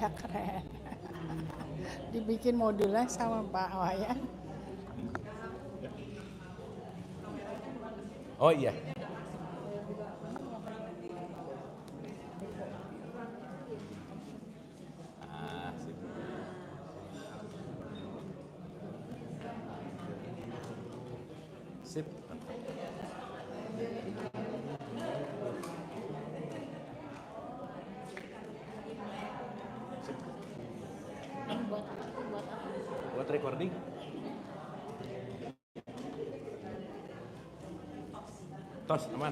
Ya keren. Dibikin modulnya sama Pak Wayan. Oh iya. Sip. Buat recording. Tos, aman.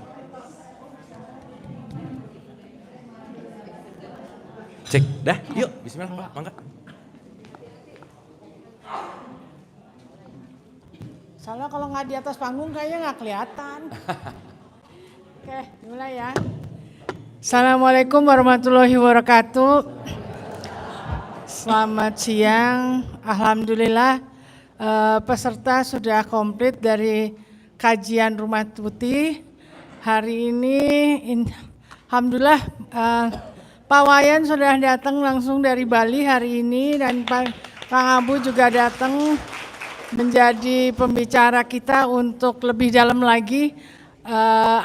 Cek, dah, yuk, bismillah Pak, mangga. Soalnya kalau nggak di atas panggung kayaknya nggak kelihatan. Oke, mulai ya. Assalamualaikum warahmatullahi wabarakatuh. Selamat siang. Alhamdulillah peserta sudah komplit dari kajian Rumah Putih. Hari ini alhamdulillah Pak Wayan sudah datang langsung dari Bali hari ini dan Kang Abu juga datang menjadi pembicara kita untuk lebih dalam lagi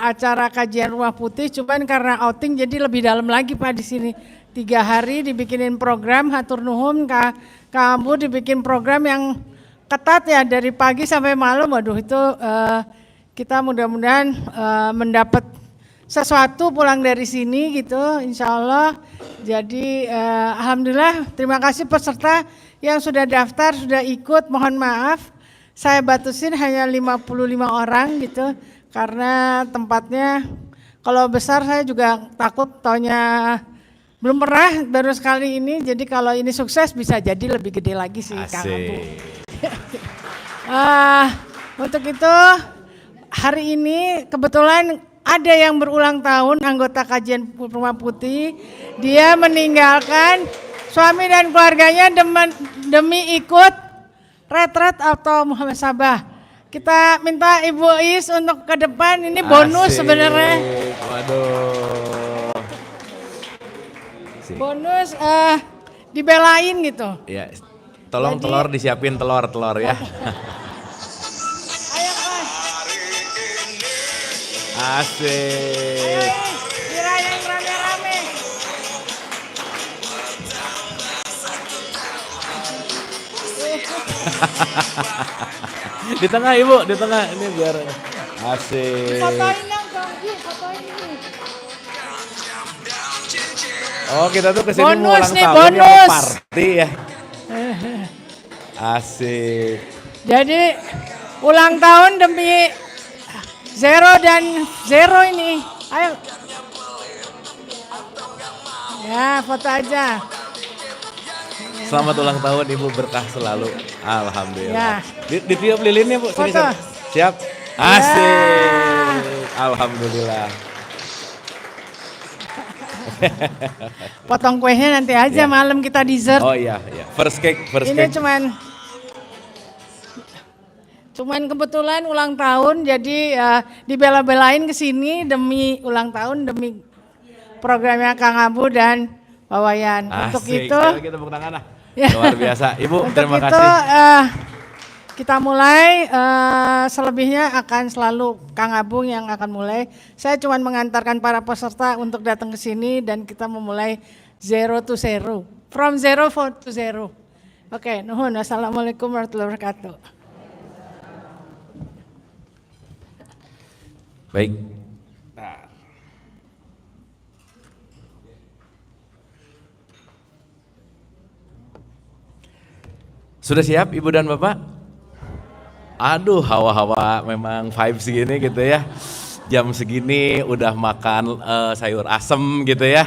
acara kajian Rumah Putih. Cuman karena outing jadi lebih dalam lagi Pak di sini. 3 hari dibikinin program, hatur nuhun Kang Abu dibikin program yang ketat ya dari pagi sampai malam. Waduh itu kita mudah-mudahan mendapat sesuatu pulang dari sini gitu insya Allah. Jadi alhamdulillah terima kasih peserta yang sudah daftar, sudah ikut. Mohon maaf saya batasin hanya 55 orang gitu karena tempatnya kalau besar saya juga takut taunya belum pernah baru sekali ini. Jadi kalau ini sukses bisa jadi lebih gede lagi sih Kang Abu. Untuk itu hari ini kebetulan ada yang berulang tahun anggota kajian Rumah Putih. Dia meninggalkan suami dan keluarganya demi ikut retret atau muhasabah. Kita minta Ibu Is untuk ke depan, ini bonus sebenarnya. Waduh. Bonus dibelain gitu. Ya, tolong jadi, telur disiapin telur ya. Ayo Mas. Asik. Ayo dirayain rame-rame. Di tengah Ibu, di tengah ini biar asik. Fotoin dong Kongji, fotoin ini. Oh kita tuh kesini bonus mau ulang nih, tahun bonus. Ya party ya. Asik. Jadi ulang tahun demi Zero dan Zero ini. Ayo. Ya foto aja. Selamat ulang tahun Ibu, berkah selalu. Alhamdulillah. Ya. Ditiup lilinnya Bu. Sini, foto. Siap. Asik. Ya. Alhamdulillah. Potong kuenya nanti aja malam kita dessert. Oh iya. First cake. Ini cuman kebetulan ulang tahun jadi dibela-belain ke sini demi ulang tahun, demi programnya Kang Abu dan Pak Wayan. Asik. Untuk itu kita tepuk tangan lah. Luar biasa. Ibu terima itu, kasih. Kita mulai, selebihnya akan selalu Kang Abu yang akan mulai. Saya cuma mengantarkan para peserta untuk datang ke sini dan kita memulai zero to zero. From zero to zero. Oke, nuhun. Wassalamualaikum warahmatullahi wabarakatuh. Baik. Sudah siap Ibu dan Bapak? Aduh, hawa-hawa memang vibes segini gitu ya. Jam segini udah makan sayur asem gitu ya.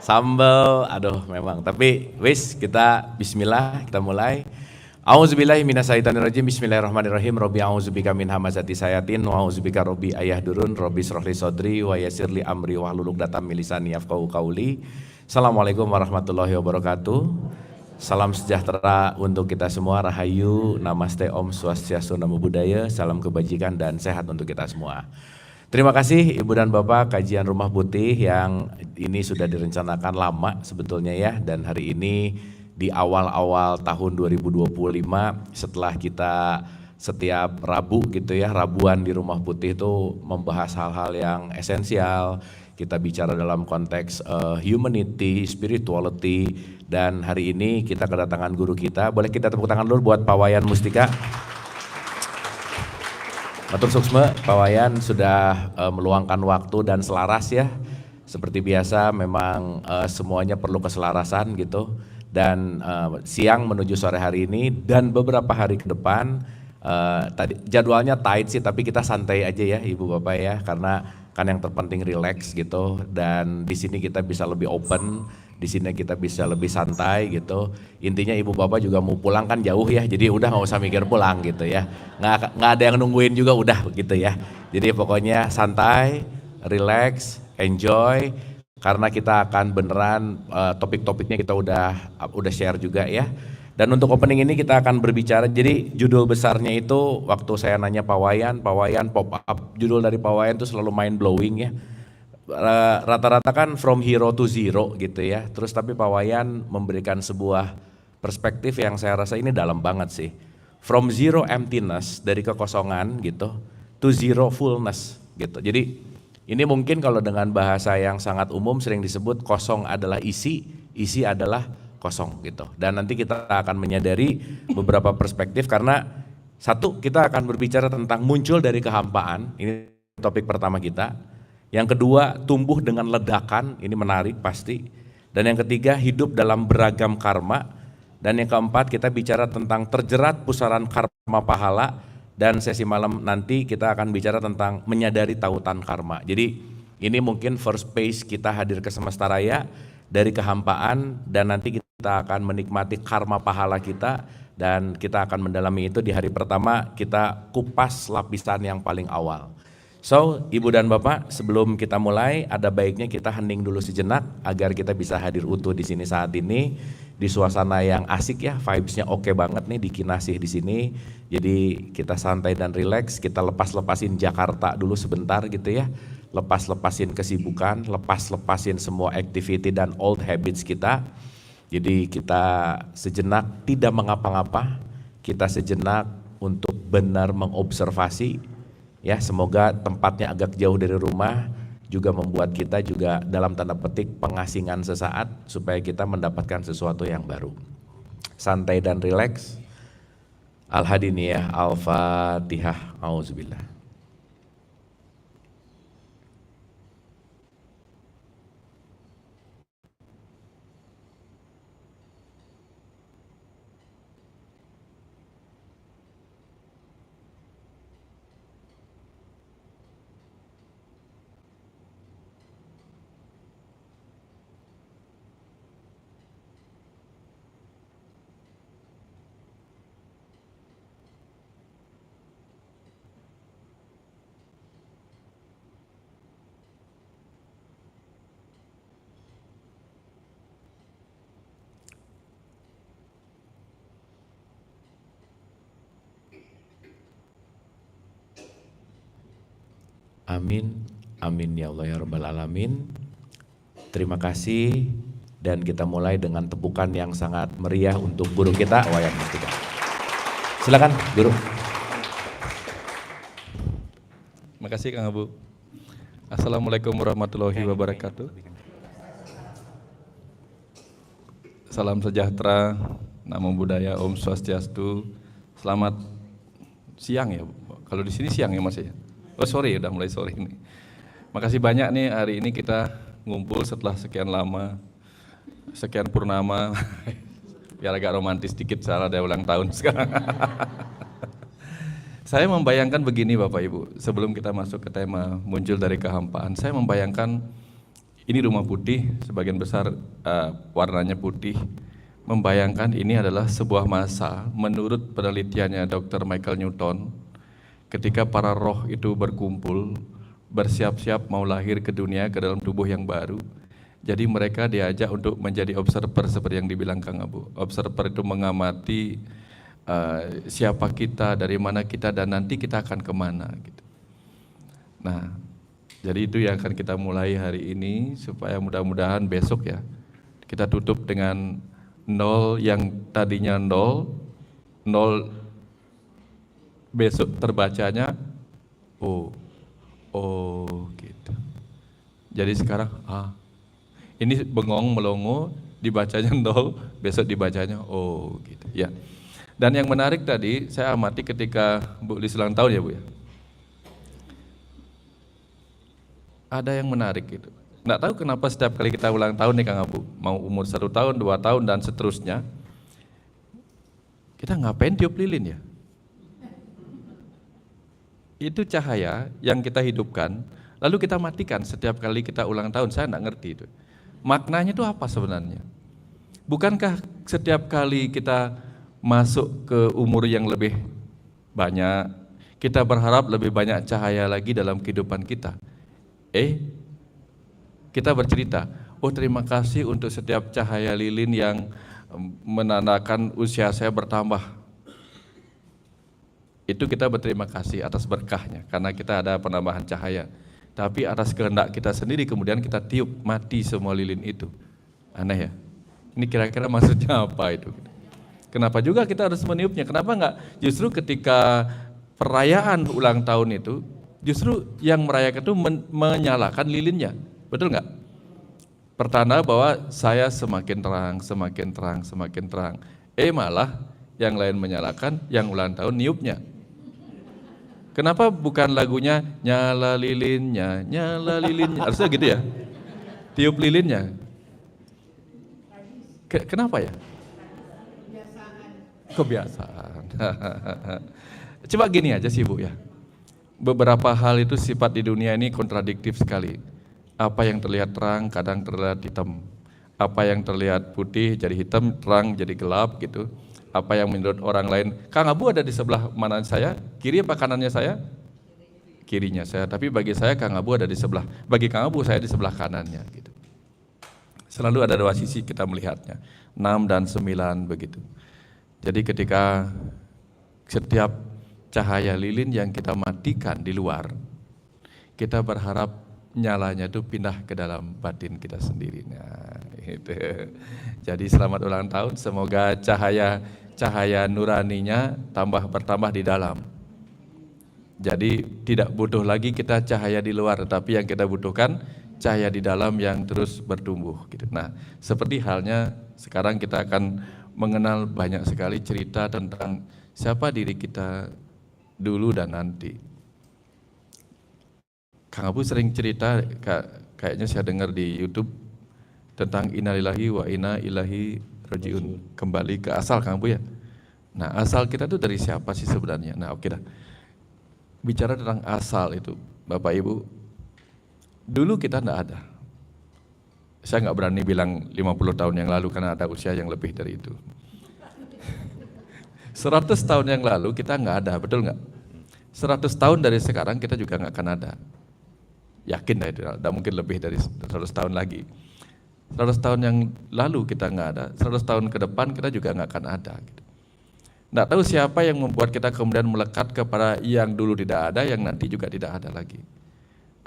Sambal, aduh memang. Tapi wis kita bismillah, kita mulai. A'udzubillahi minasyaitonirrajim. Bismillahirrahmanirrahim. Robbi a'udzubika min hamazati sayatin wa a'udzubika robbi ayahdurun. Robbi shrahli sodri wa yassirli amri wahlul 'uqdatam min lisani yafqahu qauli. Assalamualaikum warahmatullahi wabarakatuh. Salam sejahtera untuk kita semua, rahayu, namaste, om swastiastu, namo buddhaya, salam kebajikan dan sehat untuk kita semua. Terima kasih Ibu dan Bapak kajian Rumah Putih yang ini sudah direncanakan lama sebetulnya ya, dan hari ini di awal-awal tahun 2025 setelah kita setiap Rabu gitu ya, Rabuan di Rumah Putih itu membahas hal-hal yang esensial. Kita bicara dalam konteks humanity, spirituality, dan hari ini kita kedatangan guru kita. Boleh kita tepuk tangan dulu buat Pak Wayan Mustika. Matur suksma, Pak Wayan sudah meluangkan waktu dan selaras ya. Seperti biasa memang semuanya perlu keselarasan gitu. Dan siang menuju sore hari ini dan beberapa hari ke depan, tadi jadwalnya tight sih, tapi kita santai aja ya Ibu Bapak ya, karena kan yang terpenting relax gitu. Dan di sini kita bisa lebih open, di sini kita bisa lebih santai gitu. Intinya Ibu Bapak juga mau pulang kan jauh ya, jadi udah nggak usah mikir pulang gitu ya. Nggak ada yang nungguin juga udah gitu ya. Jadi pokoknya santai, relax, enjoy. Karena kita akan beneran topik-topiknya kita udah share juga ya. Dan untuk opening ini kita akan berbicara, jadi judul besarnya itu waktu saya nanya Pak Wayan pop up, judul dari Pak Wayan itu selalu mind blowing ya. Rata-rata kan from hero to zero gitu ya. Terus tapi Pak Wayan memberikan sebuah perspektif yang saya rasa ini dalam banget sih. From zero emptiness, dari kekosongan gitu, to zero fullness gitu. Jadi ini mungkin kalau dengan bahasa yang sangat umum sering disebut kosong adalah isi, isi adalah kosong gitu. Dan nanti kita akan menyadari beberapa perspektif karena satu, kita akan berbicara tentang muncul dari kehampaan, ini topik pertama kita. Yang kedua, tumbuh dengan ledakan, ini menarik pasti. Dan yang ketiga, hidup dalam beragam karma. Dan yang keempat, kita bicara tentang terjerat pusaran karma pahala. Dan sesi malam nanti kita akan bicara tentang menyadari tautan karma. Jadi ini mungkin first phase kita hadir ke semesta raya dari kehampaan, dan nanti kita akan menikmati karma pahala kita, dan kita akan mendalami itu di hari pertama. Kita kupas lapisan yang paling awal. So, Ibu dan Bapak, sebelum kita mulai, ada baiknya kita hening dulu sejenak agar kita bisa hadir utuh di sini saat ini di suasana yang asik ya, vibes-nya oke banget nih di Kinasih di sini. Jadi kita santai dan rileks, kita lepas-lepasin Jakarta dulu sebentar gitu ya. Lepas-lepasin kesibukan, lepas-lepasin semua activity dan old habits kita. Jadi kita sejenak tidak mengapa-ngapa, kita sejenak untuk benar mengobservasi. Ya, semoga tempatnya agak jauh dari rumah juga membuat kita juga dalam tanda petik pengasingan sesaat supaya kita mendapatkan sesuatu yang baru. Santai dan rileks. Al-Hadiniyah, Al-Fatihah, Auzubillah. Amin, amin ya Allah ya Rabbal Alamin. Terima kasih, dan kita mulai dengan tepukan yang sangat meriah untuk guru kita, Wayan Mustika. Silakan guru. Terima kasih Kang Abu. Assalamualaikum warahmatullahi wabarakatuh. Salam sejahtera, namo buddhaya, Om Swastiastu. Selamat siang ya, kalau di sini siang ya Mas ya. Oh sore, udah mulai sore ini. Makasih banyak nih, hari ini kita ngumpul setelah sekian lama, sekian purnama. Biar agak romantis dikit, salah ada ulang tahun sekarang. Saya membayangkan begini Bapak Ibu, sebelum kita masuk ke tema muncul dari kehampaan, saya membayangkan ini Rumah Putih, sebagian besar warnanya putih. Membayangkan ini adalah sebuah masa, menurut penelitiannya Dr. Michael Newton, ketika para roh itu berkumpul, bersiap-siap mau lahir ke dunia, ke dalam tubuh yang baru. Jadi mereka diajak untuk menjadi observer seperti yang dibilang Kang Abu. Observer itu mengamati siapa kita, dari mana kita, dan nanti kita akan kemana gitu. Nah, Jadi itu yang akan kita mulai hari ini supaya mudah-mudahan besok ya kita tutup dengan 0 yang tadinya 0, 0 besok terbacanya oh, oh gitu. Jadi sekarang ini bengong melongo dibacanya 0, besok dibacanya oh gitu ya. Dan yang menarik tadi saya amati ketika Bu Lis ulang tahun ya Bu ya. Ada yang menarik gitu. Nggak tahu kenapa setiap kali kita ulang tahun nih Kang Abu, mau umur 1 tahun, 2 tahun dan seterusnya, kita ngapain tiup lilin ya? Itu cahaya yang kita hidupkan, lalu kita matikan setiap kali kita ulang tahun. Saya nggak ngerti itu. Maknanya itu apa sebenarnya? Bukankah setiap kali kita masuk ke umur yang lebih banyak, kita berharap lebih banyak cahaya lagi dalam kehidupan kita? Kita bercerita, oh terima kasih untuk setiap cahaya lilin yang menandakan usia saya bertambah. Itu kita berterima kasih atas berkahnya, karena kita ada penambahan cahaya. Tapi atas kehendak kita sendiri kemudian kita tiup, mati semua lilin itu. Aneh ya? Ini kira-kira maksudnya apa itu? Kenapa juga kita harus meniupnya? Kenapa enggak justru ketika perayaan ulang tahun itu, justru yang merayakan itu menyalakan lilinnya, betul nggak? Pertanda bahwa saya semakin terang, semakin terang, semakin terang. Malah yang lain menyalakan, yang ulang tahun niupnya. Kenapa bukan lagunya nyala lilinnya, harusnya gitu ya? Tiup lilinnya. Kenapa ya? Kebiasaan. Coba gini aja sih Bu ya. Beberapa hal itu sifat di dunia ini kontradiktif sekali. Apa yang terlihat terang kadang terlihat hitam. Apa yang terlihat putih jadi hitam, terang jadi gelap gitu. Apa yang menurut orang lain, Kang Abu ada di sebelah mana saya? Kiri apa kanannya saya? Kirinya saya. Tapi bagi saya Kang Abu ada di sebelah. Bagi Kang Abu saya di sebelah kanannya gitu. Selalu ada 2 sisi kita melihatnya. 6 dan 9 begitu. Jadi ketika setiap cahaya lilin yang kita matikan di luar, kita berharap nyalanya itu pindah ke dalam batin kita sendiri. Nah, gitu. Jadi selamat ulang tahun, semoga cahaya nuraninya bertambah di dalam. Jadi tidak butuh lagi kita cahaya di luar, tapi yang kita butuhkan cahaya di dalam yang terus bertumbuh. Gitu. Nah, seperti halnya sekarang kita akan mengenal banyak sekali cerita tentang siapa diri kita dulu dan nanti. Kang Abu sering cerita, kayaknya saya dengar di YouTube tentang innalillahi wa inna ilaihi rajiun, kembali ke asal Kang Abu ya. Nah, asal kita itu dari siapa sih sebenarnya? Nah, oke dah. Bicara tentang asal itu, Bapak Ibu, dulu kita enggak ada. Saya nggak berani bilang 50 tahun yang lalu karena ada usia yang lebih dari itu. 100 tahun yang lalu kita nggak ada, betul nggak? 100 tahun dari sekarang kita juga nggak akan ada. Yakin dah itu, tidak mungkin lebih dari 100 tahun lagi. 100 tahun yang lalu kita nggak ada, 100 tahun ke depan kita juga nggak akan ada. Nggak tahu siapa yang membuat kita kemudian melekat kepada yang dulu tidak ada, yang nanti juga tidak ada lagi.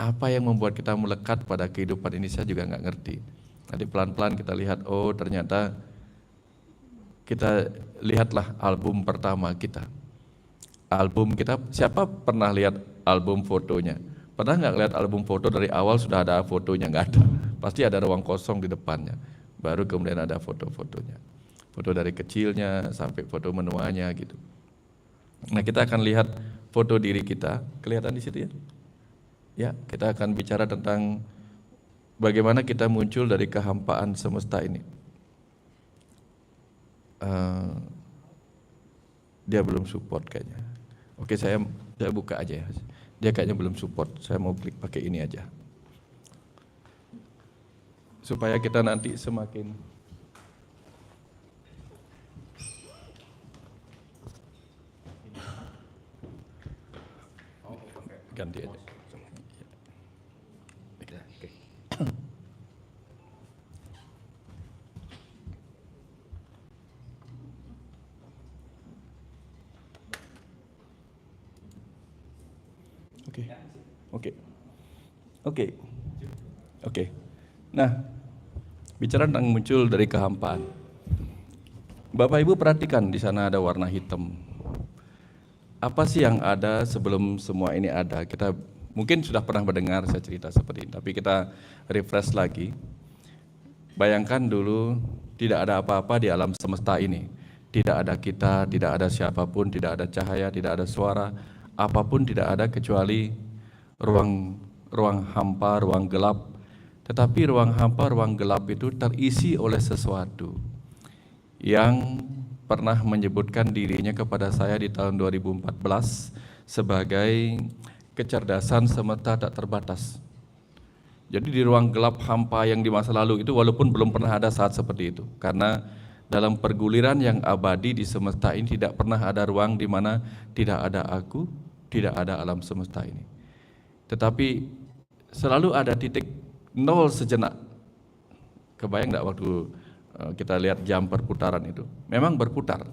Apa yang membuat kita melekat pada kehidupan ini saya juga nggak ngerti. Nanti pelan-pelan kita lihat, oh ternyata kita lihatlah album pertama kita. Album kita, siapa pernah lihat album fotonya? Pernah nggak lihat album foto dari awal sudah ada fotonya? Nggak ada. Pasti ada ruang kosong di depannya. Baru kemudian ada foto-fotonya. Foto dari kecilnya sampai foto menuanya gitu. Nah kita akan lihat foto diri kita, kelihatan di situ ya? Ya, kita akan bicara tentang bagaimana kita muncul dari kehampaan semesta ini. Dia belum support kayaknya. Oke, saya buka aja ya. Dia kayaknya belum support. Saya mau klik pakai ini aja. Supaya kita nanti semakin ganti aja. Oke. Oke. Oke. Nah, bicara tentang muncul dari kehampaan. Bapak Ibu perhatikan di sana ada warna hitam. Apa sih yang ada sebelum semua ini ada? Kita mungkin sudah pernah mendengar saya cerita seperti ini, tapi kita refresh lagi. Bayangkan dulu tidak ada apa-apa di alam semesta ini. Tidak ada kita, tidak ada siapapun, tidak ada cahaya, tidak ada suara, apapun tidak ada kecuali ruang hampa, ruang gelap. Tetapi ruang hampa, ruang gelap itu terisi oleh sesuatu yang pernah menyebutkan dirinya kepada saya di tahun 2014 sebagai kecerdasan semesta tak terbatas. Jadi di ruang gelap hampa yang di masa lalu itu walaupun belum pernah ada saat seperti itu, karena dalam perguliran yang abadi di semesta ini tidak pernah ada ruang di mana tidak ada aku, tidak ada alam semesta ini. Tetapi selalu ada titik nol sejenak. Kebayang enggak waktu kita lihat jam perputaran itu? Memang berputar,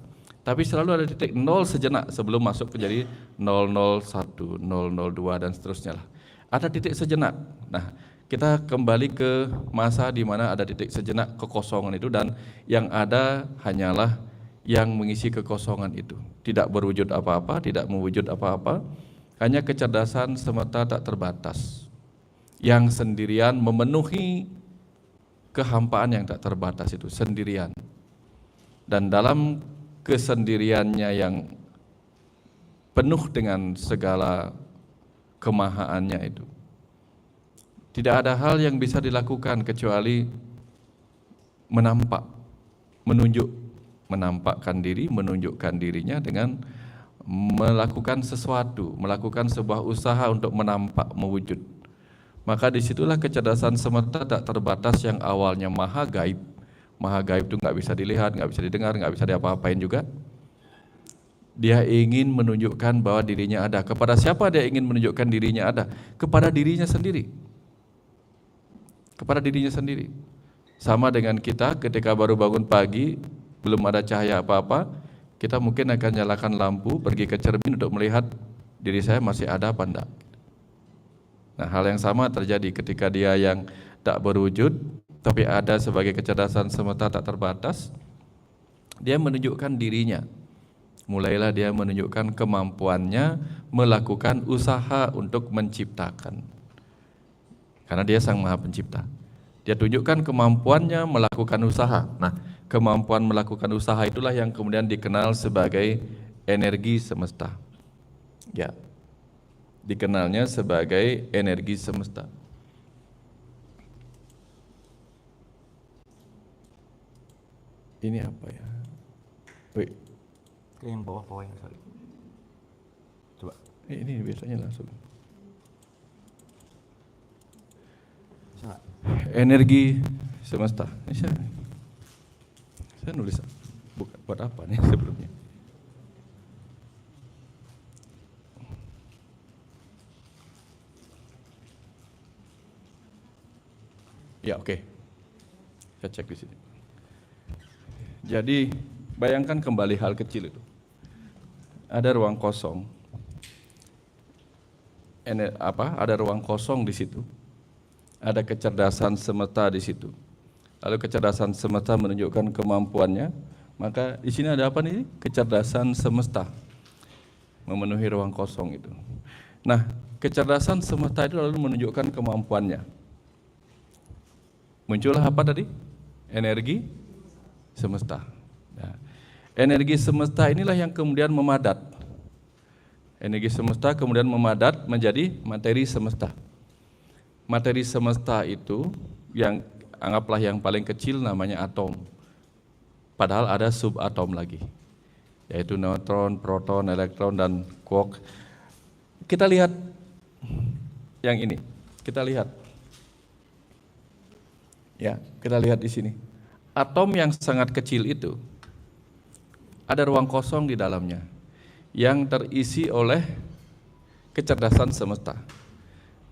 tapi selalu ada titik nol sejenak sebelum masuk menjadi 001, 002 dan seterusnya lah. Ada titik sejenak. Nah, kita kembali ke masa di mana ada titik sejenak kekosongan itu dan yang ada hanyalah yang mengisi kekosongan itu. Tidak berwujud apa-apa, tidak mewujud apa-apa, hanya kecerdasan semesta tak terbatas yang sendirian memenuhi kehampaan yang tak terbatas itu sendirian. Dan dalam kesendiriannya yang penuh dengan segala kemahaannya itu, tidak ada hal yang bisa dilakukan kecuali menampak, menunjuk, menampakkan diri, menunjukkan dirinya dengan melakukan sesuatu, melakukan sebuah usaha untuk menampak, mewujud. Maka disitulah kecerdasan semesta tak terbatas yang awalnya maha gaib. Maha gaib itu nggak bisa dilihat, nggak bisa didengar, nggak bisa diapa-apain juga. Dia ingin menunjukkan bahwa dirinya ada. Kepada siapa dia ingin menunjukkan dirinya ada? Kepada dirinya sendiri. Kepada dirinya sendiri. Sama dengan kita ketika baru bangun pagi, belum ada cahaya apa-apa, kita mungkin akan nyalakan lampu, pergi ke cermin untuk melihat diri saya masih ada apa enggak. Nah, hal yang sama terjadi ketika dia yang tak berwujud, tapi ada sebagai kecerdasan semesta tak terbatas, dia menunjukkan dirinya. Mulailah dia menunjukkan kemampuannya melakukan usaha untuk menciptakan. Karena dia sang maha pencipta. Dia tunjukkan kemampuannya melakukan usaha. Nah, kemampuan melakukan usaha itulah yang kemudian dikenal sebagai energi semesta. Ya, dikenalnya sebagai energi semesta. Ini apa ya? Wih. Yang bawah yang sorry. Coba. Ini biasanya langsung. Bisa. Energi semesta. Saya nulis buat apa nih sebelumnya? Ya, oke. Saya cek di sini. Jadi bayangkan kembali hal kecil itu. Ada ruang kosong. Ada ruang kosong di situ. Ada kecerdasan semesta di situ. Lalu kecerdasan semesta menunjukkan kemampuannya, maka di sini ada apa nih? Kecerdasan semesta memenuhi ruang kosong itu. Nah, kecerdasan semesta itu lalu menunjukkan kemampuannya. Muncullah apa tadi? Energi semesta. Nah, energi semesta inilah yang kemudian memadat. Energi semesta kemudian memadat menjadi materi semesta. Materi semesta itu yang anggaplah yang paling kecil namanya atom. Padahal ada subatom lagi, yaitu neutron, proton, elektron, dan quark. Kita lihat yang ini. Kita lihat. Ya, kita lihat di sini. Atom yang sangat kecil itu ada ruang kosong di dalamnya yang terisi oleh kecerdasan semesta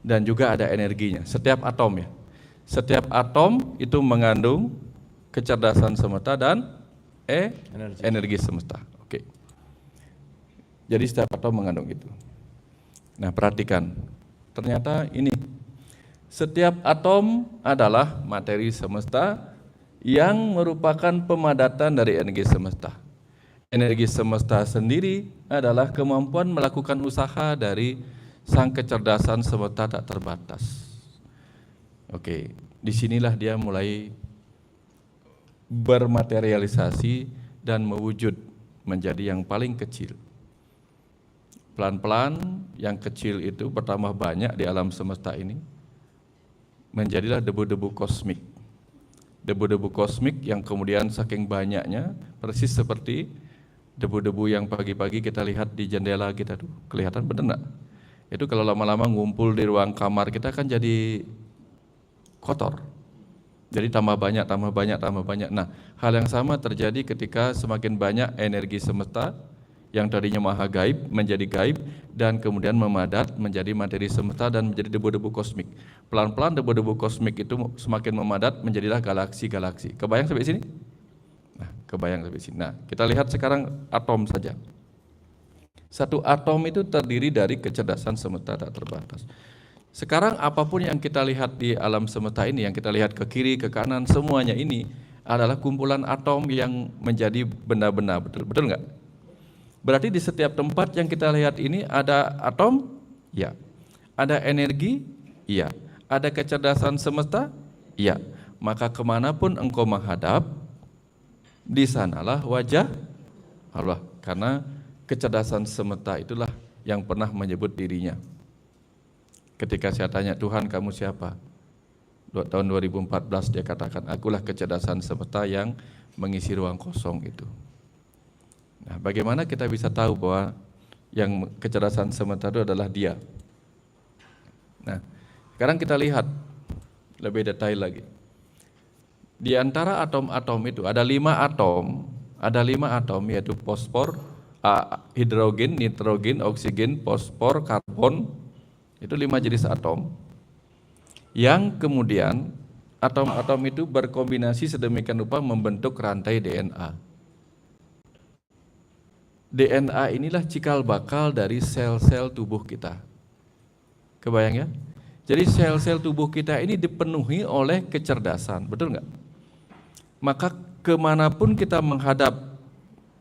dan juga ada energinya. Setiap atom ya. Setiap atom itu mengandung kecerdasan semesta dan energi semesta. Oke. Jadi setiap atom mengandung itu. Nah, perhatikan. Ternyata ini Setiap atom adalah materi semesta yang merupakan pemadatan dari energi semesta. Energi semesta sendiri adalah kemampuan melakukan usaha dari sang kecerdasan semesta tak terbatas. Oke, disinilah dia mulai bermaterialisasi dan mewujud menjadi yang paling kecil. Pelan-pelan yang kecil itu bertambah banyak di alam semesta ini, menjadilah debu-debu kosmik. Debu-debu kosmik yang kemudian saking banyaknya, persis seperti debu-debu yang pagi-pagi kita lihat di jendela kita tuh, kelihatan bener nggak? Itu kalau lama-lama ngumpul di ruang kamar kita kan jadi kotor. Jadi tambah banyak, tambah banyak, tambah banyak. Nah, hal yang sama terjadi ketika semakin banyak energi semesta yang tadinya maha gaib menjadi gaib dan kemudian memadat menjadi materi semesta dan menjadi debu-debu kosmik. Pelan-pelan debu-debu kosmik itu semakin memadat menjadilah galaksi-galaksi. Kebayang sampai sini? Nah, kebayang sampai sini. Nah, kita lihat sekarang atom saja. Satu atom itu terdiri dari kecerdasan semesta tak terbatas. Sekarang apapun yang kita lihat di alam semesta ini, yang kita lihat ke kiri, ke kanan, semuanya ini adalah kumpulan atom yang menjadi benda-benda, betul nggak? Berarti di setiap tempat yang kita lihat ini ada atom? Ya. Ada energi? Iya. Ada kecerdasan semesta? Iya. Maka kemanapun engkau menghadap, di sanalah wajah Allah. Karena kecerdasan semesta itulah yang pernah menyebut dirinya. Ketika saya tanya, Tuhan kamu siapa? Tahun 2014 dia katakan, akulah kecerdasan semesta yang mengisi ruang kosong itu. Nah, bagaimana kita bisa tahu bahwa yang kecerdasan semesta itu adalah dia? Nah, sekarang kita lihat lebih detail lagi. Di antara atom-atom itu ada 5 atom yaitu fosfor, hidrogen, nitrogen, oksigen, fosfor, karbon. Itu 5 jenis atom yang kemudian atom-atom itu berkombinasi sedemikian rupa membentuk rantai DNA. DNA inilah cikal bakal dari sel-sel tubuh kita. Kebayang ya? Jadi sel-sel tubuh kita ini dipenuhi oleh kecerdasan, betul nggak? Maka kemanapun kita menghadap,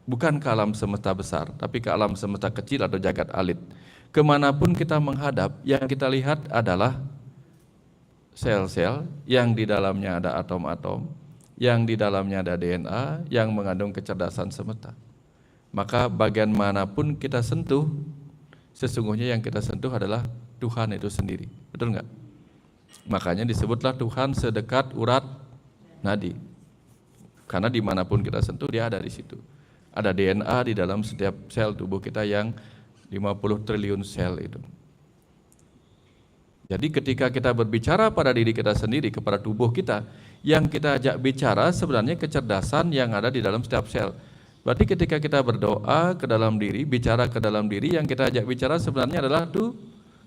bukan ke alam semesta besar, tapi ke alam semesta kecil atau jagat alit. Kemanapun kita menghadap, yang kita lihat adalah sel-sel yang di dalamnya ada atom-atom, yang di dalamnya ada DNA, yang mengandung kecerdasan semesta. Maka bagian manapun kita sentuh, sesungguhnya yang kita sentuh adalah Tuhan itu sendiri. Betul nggak? Makanya disebutlah Tuhan sedekat urat nadi. Karena dimanapun kita sentuh, dia ada di situ. Ada DNA di dalam setiap sel tubuh kita yang 50 triliun sel itu. Jadi ketika kita berbicara pada diri kita sendiri, kepada tubuh kita, yang kita ajak bicara sebenarnya kecerdasan yang ada di dalam setiap sel. Berarti ketika kita berdoa ke dalam diri, bicara ke dalam diri, yang kita ajak bicara sebenarnya adalah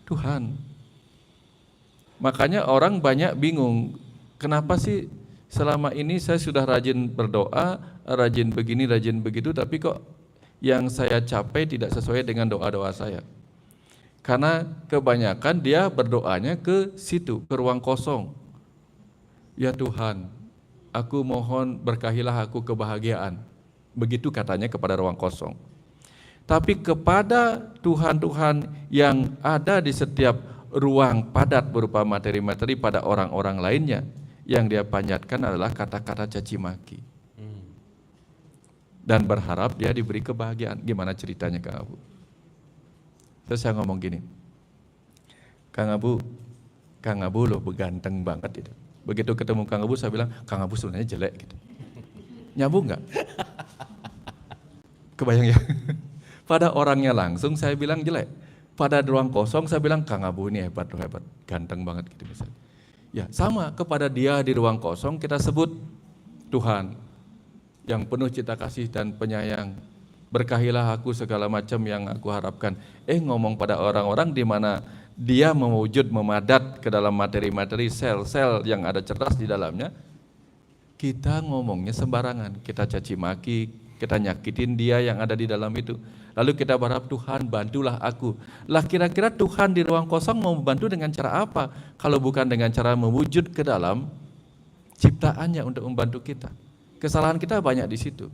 Tuhan. Makanya orang banyak bingung, kenapa sih selama ini saya sudah rajin berdoa, rajin begini, rajin begitu, tapi kok yang saya capai tidak sesuai dengan doa-doa saya. Karena kebanyakan dia berdoanya ke situ, ke ruang kosong. Ya Tuhan, aku mohon berkahilah aku kebahagiaan. Begitu katanya kepada ruang kosong. Tapi kepada Tuhan-Tuhan yang ada di setiap ruang padat berupa materi-materi pada orang-orang lainnya, yang dia panjatkan adalah kata-kata caci maki. Dan berharap dia diberi kebahagiaan. Gimana ceritanya Kang Abu? Terus saya ngomong gini, Kang Abu loh beganteng banget itu. Begitu ketemu Kang Abu saya bilang, Kang Abu sebenarnya jelek gitu. Nyambung nggak? Kebayang ya? Pada orangnya langsung saya bilang jelek. Pada ruang kosong saya bilang, Kang Abu ini hebat, ganteng banget gitu misalnya. Ya sama, kepada dia di ruang kosong kita sebut Tuhan yang penuh cita kasih dan penyayang. Berkahilah aku segala macam yang aku harapkan. Ngomong pada orang-orang di mana dia mewujud memadat ke dalam materi-materi sel-sel yang ada cerdas di dalamnya, kita ngomongnya sembarangan, kita caci maki, kita nyakitin dia yang ada di dalam itu. Lalu kita berharap Tuhan bantulah aku. Lah kira-kira Tuhan di ruang kosong mau membantu dengan cara apa? Kalau bukan dengan cara mewujud ke dalam ciptaannya untuk membantu kita. Kesalahan kita banyak di situ.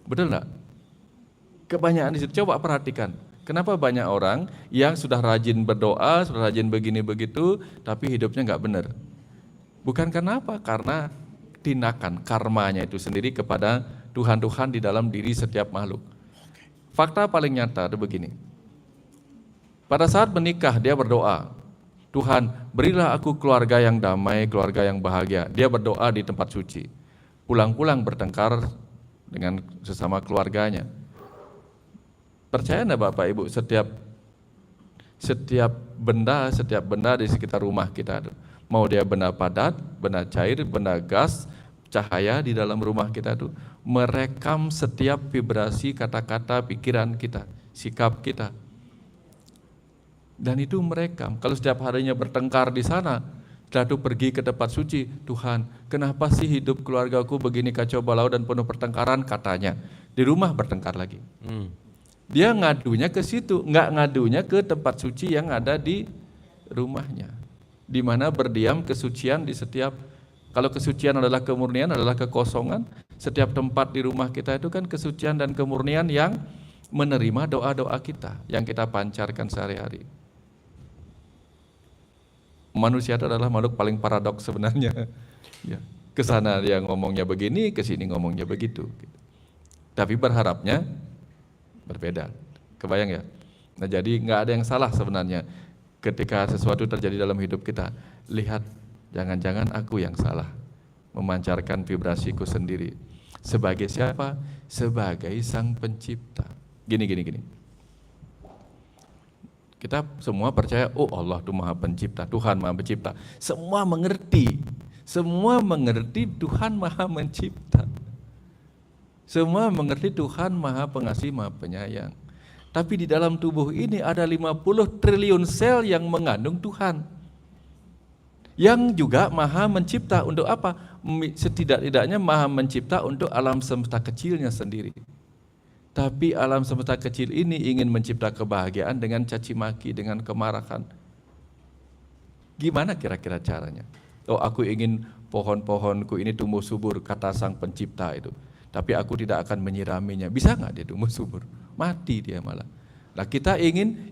Betul enggak? Kebanyakan di situ. Coba perhatikan. Kenapa banyak orang yang sudah rajin berdoa, sudah rajin begini begitu, tapi hidupnya enggak benar? Bukan karena apa? Karena tindakan karmanya itu sendiri kepada Tuhan-Tuhan di dalam diri setiap makhluk. Fakta paling nyata itu begini. Pada saat menikah dia berdoa, Tuhan berilah aku keluarga yang damai, keluarga yang bahagia. Dia berdoa di tempat suci. Pulang-pulang bertengkar dengan sesama keluarganya. Percaya enggak Bapak Ibu, setiap benda di sekitar rumah kita itu, mau dia benda padat, benda cair, benda gas, cahaya di dalam rumah kita itu merekam setiap vibrasi kata-kata pikiran kita, sikap kita. Dan itu merekam. Kalau setiap harinya bertengkar di sana, lalu pergi ke tempat suci, Tuhan, kenapa sih hidup keluargaku begini kacau balau dan penuh pertengkaran, katanya. Di rumah bertengkar lagi. Dia ngadunya ke situ, nggak ngadunya ke tempat suci yang ada di rumahnya. Di mana berdiam kesucian di setiap, kalau kesucian adalah kemurnian, adalah kekosongan, setiap tempat di rumah kita itu kan kesucian dan kemurnian yang menerima doa-doa kita, yang kita pancarkan sehari-hari. Manusia itu adalah makhluk paling paradoks sebenarnya. Ya, kesana dia ngomongnya begini, kesini ngomongnya begitu. Tapi berharapnya berbeda. Kebayang ya? Nah jadi nggak ada yang salah sebenarnya ketika sesuatu terjadi dalam hidup kita. Lihat, jangan-jangan aku yang salah memancarkan vibrasiku sendiri. Sebagai siapa? Sebagai Sang Pencipta. Gini. Kita semua percaya, oh Allah itu Maha Pencipta, Tuhan Maha Pencipta. Semua mengerti Tuhan Maha Mencipta. Semua mengerti Tuhan Maha Pengasih, Maha Penyayang. Tapi di dalam tubuh ini ada 50 triliun sel yang mengandung Tuhan. Yang juga Maha Mencipta untuk apa? Setidak-tidaknya Maha Mencipta untuk alam semesta kecilnya sendiri. Tapi alam semesta kecil ini ingin mencipta kebahagiaan dengan caci maki, dengan kemarahan. Gimana kira-kira caranya? Oh, aku ingin pohon-pohonku ini tumbuh subur, kata Sang Pencipta itu. Tapi aku tidak akan menyiraminya. Bisa nggak dia tumbuh subur? Mati dia malah. Nah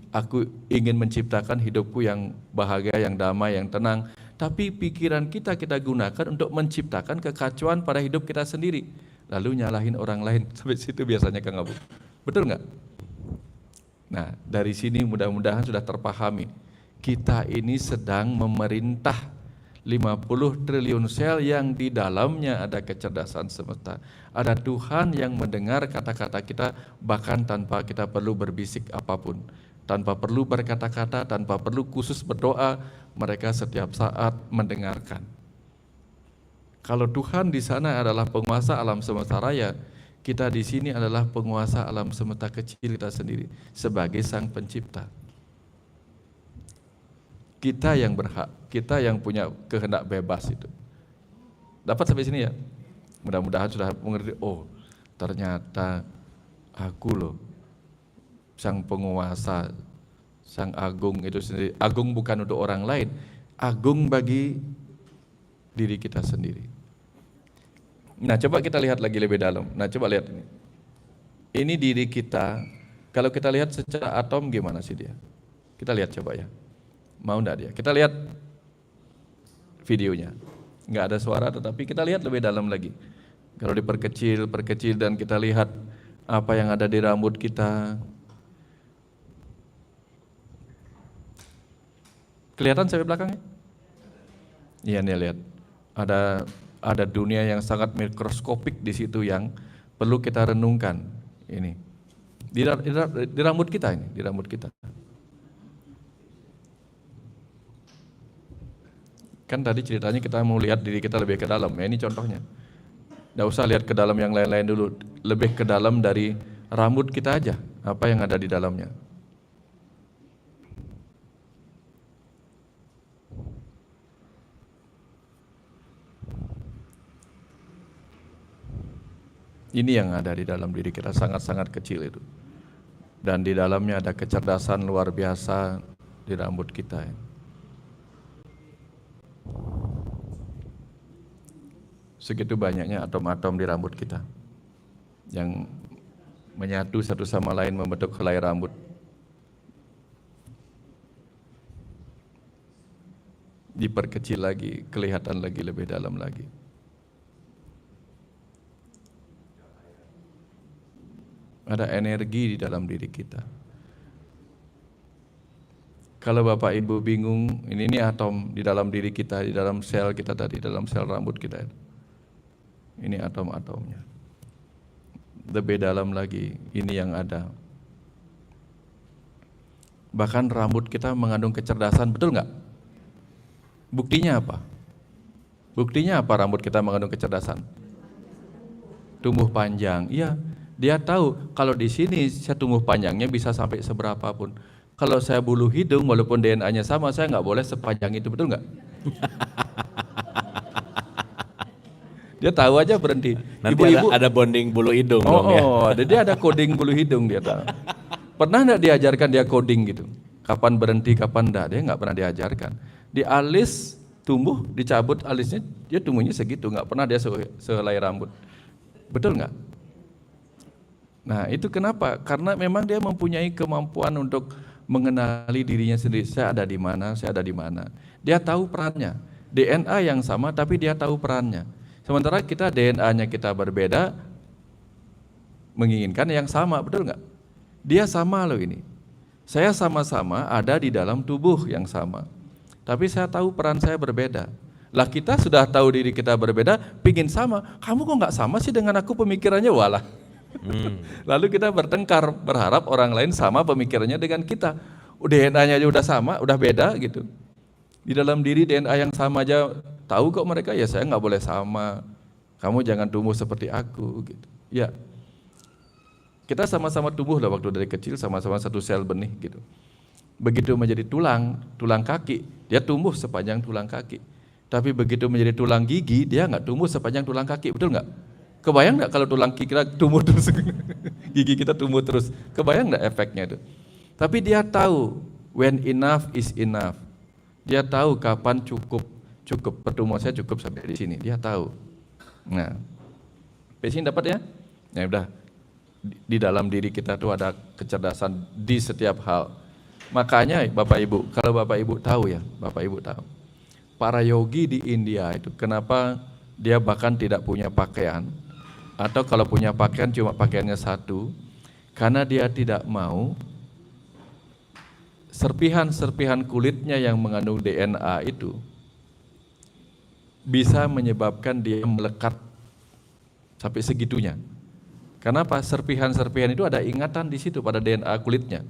aku ingin menciptakan hidupku yang bahagia, yang damai, yang tenang. Tapi pikiran kita gunakan untuk menciptakan kekacauan pada hidup kita sendiri. Lalu nyalahin orang lain. Sampai situ biasanya Kang Abu. Betul nggak? Nah dari sini mudah-mudahan sudah terpahami. Kita ini sedang memerintah 50 triliun sel yang di dalamnya ada kecerdasan semesta. Ada Tuhan yang mendengar kata-kata kita bahkan tanpa kita perlu berbisik apapun. Tanpa perlu berkata-kata, tanpa perlu khusus berdoa, mereka setiap saat mendengarkan. Kalau Tuhan di sana adalah penguasa alam semesta raya, kita di sini adalah penguasa alam semesta kecil kita sendiri sebagai Sang Pencipta. Kita yang berhak, kita yang punya kehendak bebas itu. Dapat sampai sini ya? Mudah-mudahan sudah mengerti, oh ternyata aku loh, Sang Penguasa, Sang Agung itu sendiri. Agung bukan untuk orang lain, agung bagi diri kita sendiri. Nah coba kita lihat lagi lebih dalam. Nah coba lihat ini. Ini diri kita, kalau kita lihat secara atom gimana sih dia? Kita lihat coba ya. Mau enggak dia? Kita lihat videonya. Enggak ada suara tetapi kita lihat lebih dalam lagi. Kalau diperkecil dan kita lihat apa yang ada di rambut kita. Kelihatan sampai belakangnya? Iya nih lihat. Ada dunia yang sangat mikroskopik di situ yang perlu kita renungkan. Ini. Di rambut kita ini, di rambut kita. Kan tadi ceritanya kita mau lihat diri kita lebih ke dalam, ya ini contohnya. Nggak usah lihat ke dalam yang lain-lain dulu, lebih ke dalam dari rambut kita aja, apa yang ada di dalamnya. Ini yang ada di dalam diri kita, sangat-sangat kecil itu. Dan di dalamnya ada kecerdasan luar biasa di rambut kita. Segitu banyaknya atom-atom di rambut kita yang menyatu satu sama lain membentuk helai rambut. Diperkecil lagi, kelihatan lagi lebih dalam lagi. Ada energi di dalam diri kita. Kalau Bapak Ibu bingung, ini atom di dalam diri kita, di dalam sel kita tadi, dalam sel rambut kita. Ini atom-atomnya. Lebih dalam lagi, ini yang ada. Bahkan rambut kita mengandung kecerdasan, betul nggak? Buktinya apa? Buktinya apa rambut kita mengandung kecerdasan? Tumbuh panjang. Iya, dia tahu kalau di sini saya tumbuh panjangnya bisa sampai seberapa pun. Kalau saya bulu hidung, walaupun DNA-nya sama, saya nggak boleh sepanjang itu, betul nggak? Dia tahu aja berhenti. Nanti Ibu-ibu, ada bonding bulu hidung dong ya. dia ada coding bulu hidung dia tahu. Pernah nggak diajarkan dia coding gitu? Kapan berhenti, kapan enggak? Dia nggak pernah diajarkan. Di alis tumbuh, dicabut alisnya, dia tumbuhnya segitu, nggak pernah dia sehelai rambut. Betul nggak? Nah itu kenapa? Karena memang dia mempunyai kemampuan untuk mengenali dirinya sendiri. Saya ada di mana, saya ada di mana. Dia tahu perannya. DNA yang sama, tapi dia tahu perannya. Sementara kita DNA-nya kita berbeda, menginginkan yang sama, betul nggak? Dia sama loh ini. Saya sama-sama ada di dalam tubuh yang sama. Tapi saya tahu peran saya berbeda. Lah kita sudah tahu diri kita berbeda, pingin sama. Kamu kok nggak sama sih dengan aku pemikirannya? Walah. Lalu kita bertengkar, berharap orang lain sama pemikirannya dengan kita. DNA-nya aja udah sama, udah beda gitu. Di dalam diri DNA yang sama aja tahu kok mereka, ya saya nggak boleh sama. Kamu jangan tumbuh seperti aku gitu. Ya. Kita sama-sama tumbuh lah waktu dari kecil, sama-sama satu sel benih gitu. Begitu menjadi tulang kaki, dia tumbuh sepanjang tulang kaki. Tapi begitu menjadi tulang gigi, dia nggak tumbuh sepanjang tulang kaki, betul nggak? Kebayang nggak kalau tulang gigi kita tumbuh terus, gigi kita tumbuh terus? Kebayang nggak efeknya itu? Tapi dia tahu when enough is enough. Dia tahu kapan cukup. Pertumbuhan saya cukup sampai di sini. Dia tahu. Nah, pesin dapat ya? Ya udah. Di dalam diri kita tuh ada kecerdasan di setiap hal. Makanya Bapak Ibu, kalau Bapak Ibu tahu ya, Bapak Ibu tahu. Para yogi di India itu kenapa dia bahkan tidak punya pakaian, atau kalau punya pakaian cuma pakaiannya satu, karena dia tidak mau serpihan-serpihan kulitnya yang mengandung DNA itu bisa menyebabkan dia melekat sampai segitunya. Kenapa? Serpihan-serpihan itu ada ingatan di situ pada DNA kulitnya.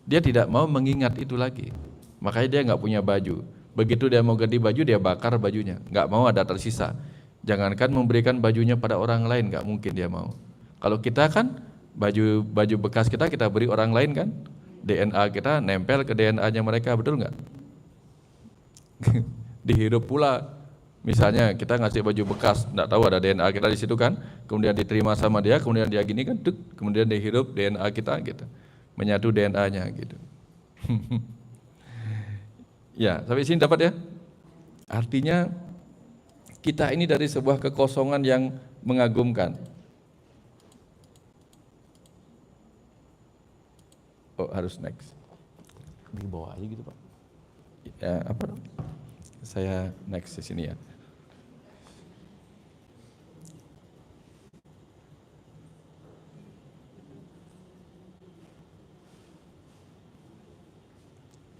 Dia tidak mau mengingat itu lagi. Makanya dia nggak punya baju. Begitu dia mau ganti baju, dia bakar bajunya. Nggak mau ada tersisa. Jangankan memberikan bajunya pada orang lain, nggak mungkin dia mau. Kalau kita kan baju bekas kita beri orang lain kan, DNA kita nempel ke DNA-nya mereka, betul nggak? Dihirup pula. Misalnya kita ngasih baju bekas, nggak tahu ada DNA kita di situ kan, kemudian diterima sama dia, kemudian dia gini kan, kemudian dihirup DNA kita gitu, menyatu DNA-nya gitu. Ya, sampai sini dapat ya? Artinya kita ini dari sebuah kekosongan yang mengagumkan. Oh, harus next. Di bawah aja gitu Pak. Ya, apa dong? Saya next di sini ya.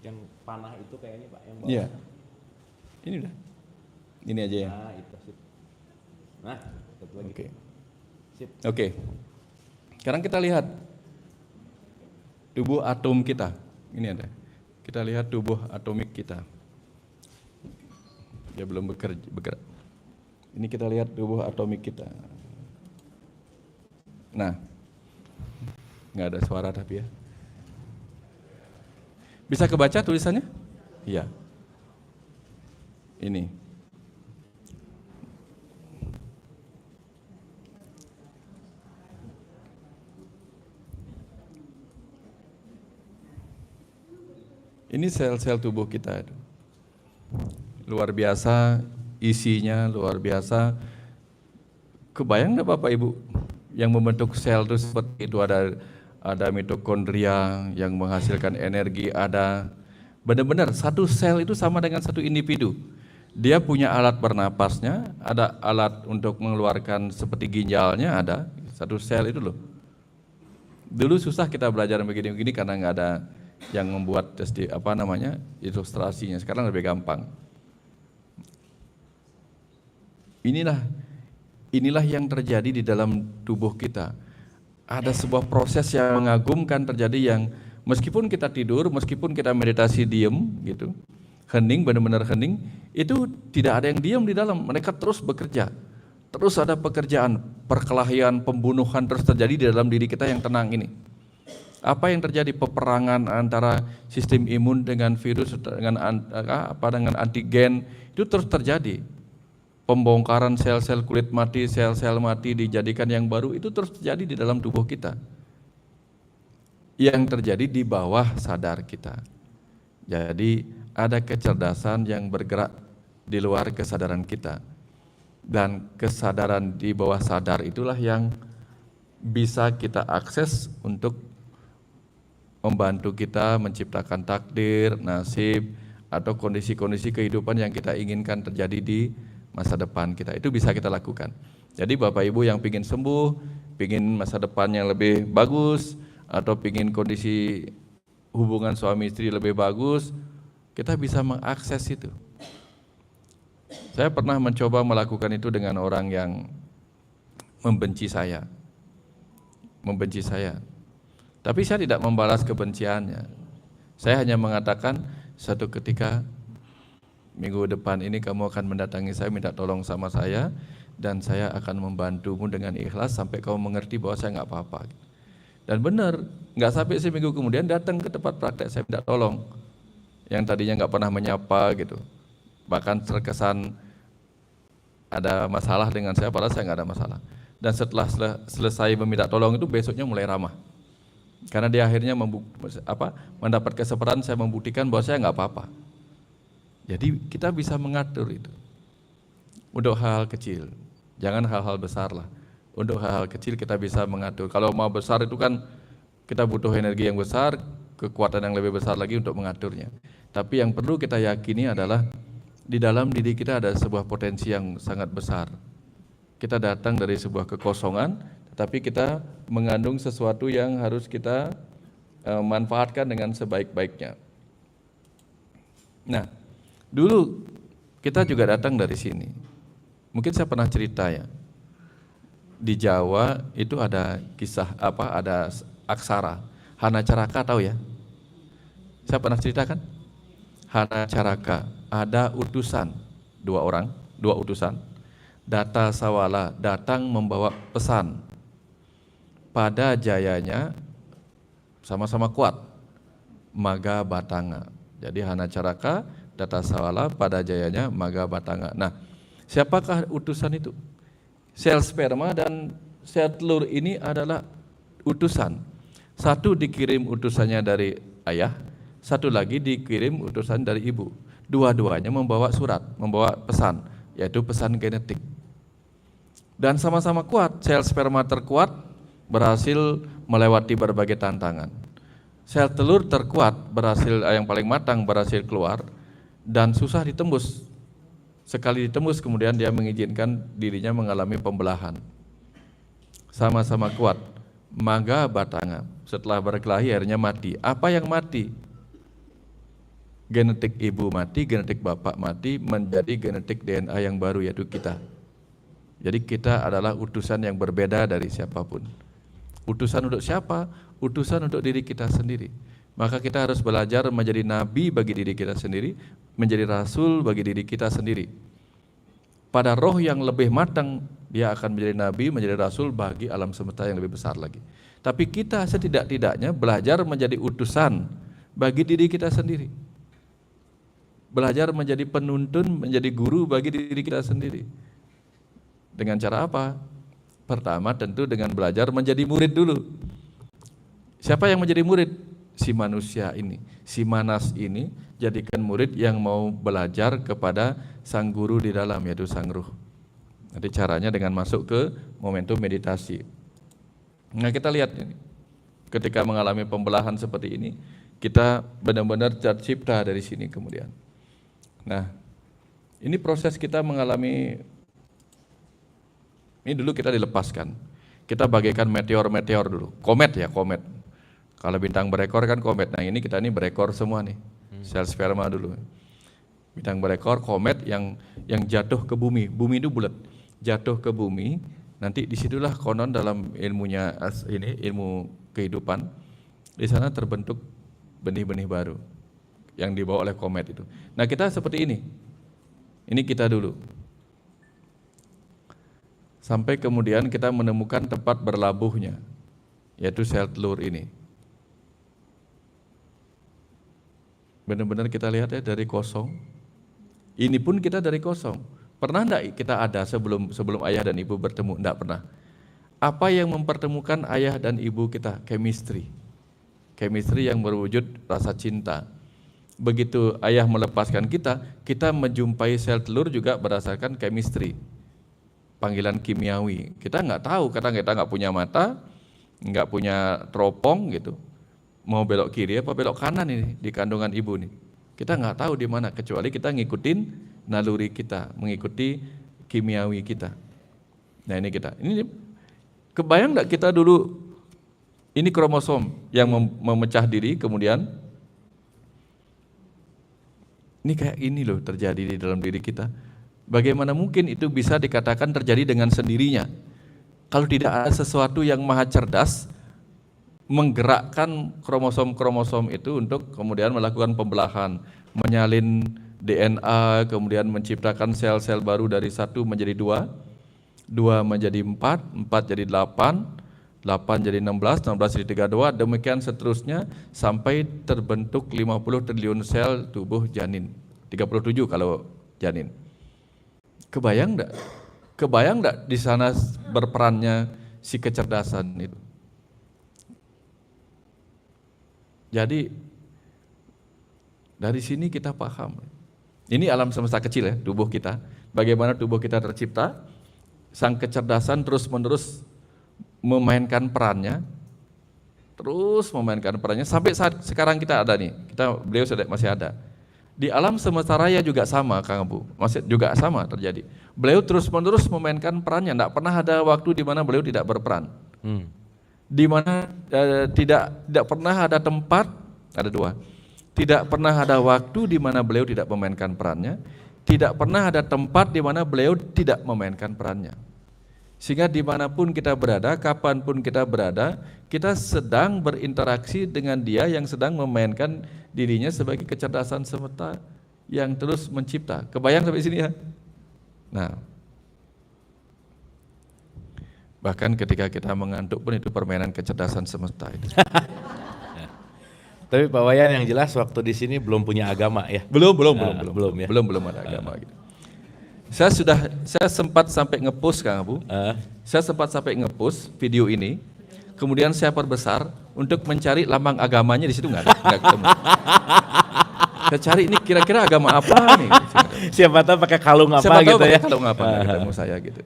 Yang panah itu kayaknya Pak yang bawah. Iya. Ini udah. Ini aja ya. Nah, itu sip. Nah, satu lagi. Oke. Sip. Oke. Sekarang kita lihat tubuh atom kita. Ini ada. Kita lihat tubuh atomik kita. Dia belum bergerak. Ini kita lihat tubuh atomik kita. Nah, nggak ada suara tapi ya. Bisa kebaca tulisannya? Iya. Ini. Ini sel-sel tubuh kita itu. Luar biasa, isinya luar biasa. Kebayang nggak Bapak Ibu yang membentuk sel itu seperti itu, ada mitokondria yang menghasilkan energi, ada benar-benar satu sel itu sama dengan satu individu. Dia punya alat bernapasnya, ada alat untuk mengeluarkan seperti ginjalnya, ada satu sel itu loh. Dulu susah kita belajar begini-begini karena nggak ada yang membuat ilustrasinya. Sekarang lebih gampang. Inilah yang terjadi di dalam tubuh kita. Ada sebuah proses yang mengagumkan terjadi, yang meskipun kita tidur, meskipun kita meditasi diem gitu, hening, benar-benar hening, itu tidak ada yang diam di dalam. Mereka terus bekerja. Terus ada pekerjaan, perkelahian, pembunuhan terus terjadi di dalam diri kita yang tenang ini. Apa yang terjadi? Peperangan antara sistem imun dengan virus, dengan antigen, itu terus terjadi. Pembongkaran sel-sel kulit mati, sel-sel mati dijadikan yang baru, itu terus terjadi di dalam tubuh kita. Yang terjadi di bawah sadar kita. Jadi ada kecerdasan yang bergerak di luar kesadaran kita. Dan kesadaran di bawah sadar itulah yang bisa kita akses untuk membantu kita menciptakan takdir, nasib, atau kondisi-kondisi kehidupan yang kita inginkan terjadi di masa depan kita. Itu bisa kita lakukan. Jadi Bapak Ibu yang pingin sembuh, pingin masa depan yang lebih bagus, atau pingin kondisi hubungan suami istri lebih bagus, kita bisa mengakses itu. Saya pernah mencoba melakukan itu dengan orang yang membenci saya. Tapi saya tidak membalas kebenciannya. Saya hanya mengatakan, satu ketika minggu depan ini kamu akan mendatangi saya, minta tolong sama saya, dan saya akan membantumu dengan ikhlas sampai kamu mengerti bahwa saya nggak apa-apa. Dan benar, nggak sampai seminggu kemudian datang ke tempat praktek saya minta tolong. Yang tadinya nggak pernah menyapa gitu, bahkan terkesan ada masalah dengan saya, padahal saya nggak ada masalah. Dan setelah selesai meminta tolong itu, besoknya mulai ramah. Karena dia akhirnya mendapat kesempatan saya membuktikan bahwa saya nggak apa-apa. Jadi kita bisa mengatur itu untuk hal-hal kecil, jangan hal-hal besar lah. Untuk hal-hal kecil kita bisa mengatur. Kalau mau besar itu kan kita butuh energi yang besar, kekuatan yang lebih besar lagi untuk mengaturnya. Tapi yang perlu kita yakini adalah di dalam diri kita ada sebuah potensi yang sangat besar. Kita datang dari sebuah kekosongan, tetapi kita mengandung sesuatu yang harus kita manfaatkan dengan sebaik-baiknya. Nah, dulu kita juga datang dari sini. Mungkin saya pernah cerita ya. Di Jawa itu ada kisah ada aksara. Hana Caraka tahu ya? Saya pernah ceritakan. Hana Caraka, ada utusan, dua utusan. Data Sawala datang membawa pesan. Pada jayanya sama-sama kuat. Maga Batanga. Jadi Hana Caraka, Data Sawala, pada jayanya Maga Batanga. Nah, siapakah utusan itu? Sel sperma dan sel telur ini adalah utusan. Satu dikirim utusannya dari ayah, satu lagi dikirim utusan dari ibu. Dua-duanya membawa surat, membawa pesan, yaitu pesan genetik. Dan sama-sama kuat. Sel sperma terkuat berhasil melewati berbagai tantangan. Sel telur terkuat berhasil, yang paling matang berhasil keluar dan susah ditembus. Sekali ditembus kemudian dia mengizinkan dirinya mengalami pembelahan. Sama-sama kuat. Maga Batanga setelah berkelahi akhirnya mati. Apa yang mati? Genetik ibu mati, genetik bapak mati, menjadi genetik DNA yang baru, yaitu kita. Jadi kita adalah utusan yang berbeda dari siapapun. Utusan untuk siapa? Utusan untuk diri kita sendiri. Maka kita harus belajar menjadi nabi bagi diri kita sendiri, menjadi rasul bagi diri kita sendiri. Pada roh yang lebih matang, dia akan menjadi nabi, menjadi rasul bagi alam semesta yang lebih besar lagi. Tapi kita setidak-tidaknya belajar menjadi utusan bagi diri kita sendiri. Belajar menjadi penuntun, menjadi guru bagi diri kita sendiri. Dengan cara apa? Pertama tentu dengan belajar menjadi murid dulu. Siapa yang menjadi murid? si manusia ini, si Manas ini, jadikan murid yang mau belajar kepada sang guru di dalam, yaitu sang ruh. Nanti caranya dengan masuk ke momentum meditasi. Nah, kita lihat ini, ketika mengalami pembelahan seperti ini, kita benar-benar tercipta dari sini kemudian. Nah, ini proses kita mengalami, ini dulu kita dilepaskan. Kita bagaikan meteor-meteor dulu, komet ya, komet. Kalau bintang berekor kan komet, nah ini kita ini berekor semua nih, sel sperma dulu. Bintang berekor, komet yang jatuh ke bumi, bumi itu bulat, jatuh ke bumi, nanti disitulah konon dalam ilmunya ini, ilmu kehidupan, di sana terbentuk benih-benih baru yang dibawa oleh komet itu. Nah kita seperti ini kita dulu. Sampai kemudian kita menemukan tempat berlabuhnya, yaitu sel telur ini. Benar-benar kita lihat ya, dari kosong. Ini pun kita dari kosong. Pernah enggak kita ada sebelum ayah dan ibu bertemu? Enggak pernah. Apa yang mempertemukan ayah dan ibu kita? Chemistry. Chemistry yang berwujud rasa cinta. Begitu ayah melepaskan kita menjumpai sel telur juga berdasarkan chemistry. Panggilan kimiawi. Kita enggak tahu karena kita enggak punya mata, enggak punya teropong gitu. Mau belok kiri apa belok kanan ini di kandungan ibu nih. Kita nggak tahu di mana, kecuali kita ngikutin naluri kita, mengikuti kimiawi kita. Nah ini kita, ini kebayang nggak kita dulu, ini kromosom yang memecah diri, kemudian ini kayak ini loh terjadi di dalam diri kita. Bagaimana mungkin itu bisa dikatakan terjadi dengan sendirinya? Kalau tidak ada sesuatu yang maha cerdas, menggerakkan kromosom-kromosom itu untuk kemudian melakukan pembelahan, menyalin DNA, kemudian menciptakan sel-sel baru dari 1 menjadi 2, 2 menjadi 4, 4 jadi 8, 8 jadi 16, 16 jadi 32, demikian seterusnya sampai terbentuk 50 triliun sel tubuh janin, 37 kalau janin. Kebayang enggak? Kebayang enggak di sana berperannya si kecerdasan itu? Jadi dari sini kita paham. Ini alam semesta kecil ya, tubuh kita. Bagaimana tubuh kita tercipta? Sang kecerdasan terus-menerus memainkan perannya. Sampai saat sekarang kita ada nih. Beliau masih ada. Di alam semesta raya juga sama, Kang Abu. Masih juga sama terjadi. Beliau terus-menerus memainkan perannya. Tidak pernah ada waktu di mana beliau tidak berperan. Di mana tidak pernah ada tempat, ada 2. Tidak pernah ada waktu di mana beliau tidak memainkan perannya, tidak pernah ada tempat di mana beliau tidak memainkan perannya. Sehingga dimanapun kita berada, kapanpun kita berada, kita sedang berinteraksi dengan dia yang sedang memainkan dirinya sebagai kecerdasan semesta yang terus mencipta. Kebayang sampai sini ya? Nah, bahkan ketika kita mengantuk pun itu permainan kecerdasan semesta itu. Tapi Pak Wayan yang jelas waktu di sini belum punya agama ya? Belum ada agama gitu. Saya sempat sampai nge-post Kang Abu. Saya sempat sampai nge-post video ini. Kemudian saya perbesar untuk mencari lambang agamanya, di situ enggak ketemu. Saya cari ini kira-kira agama apa nih? Siapa tahu pakai kalung apa gitu ya? Kalung apa ketemu saya gitu.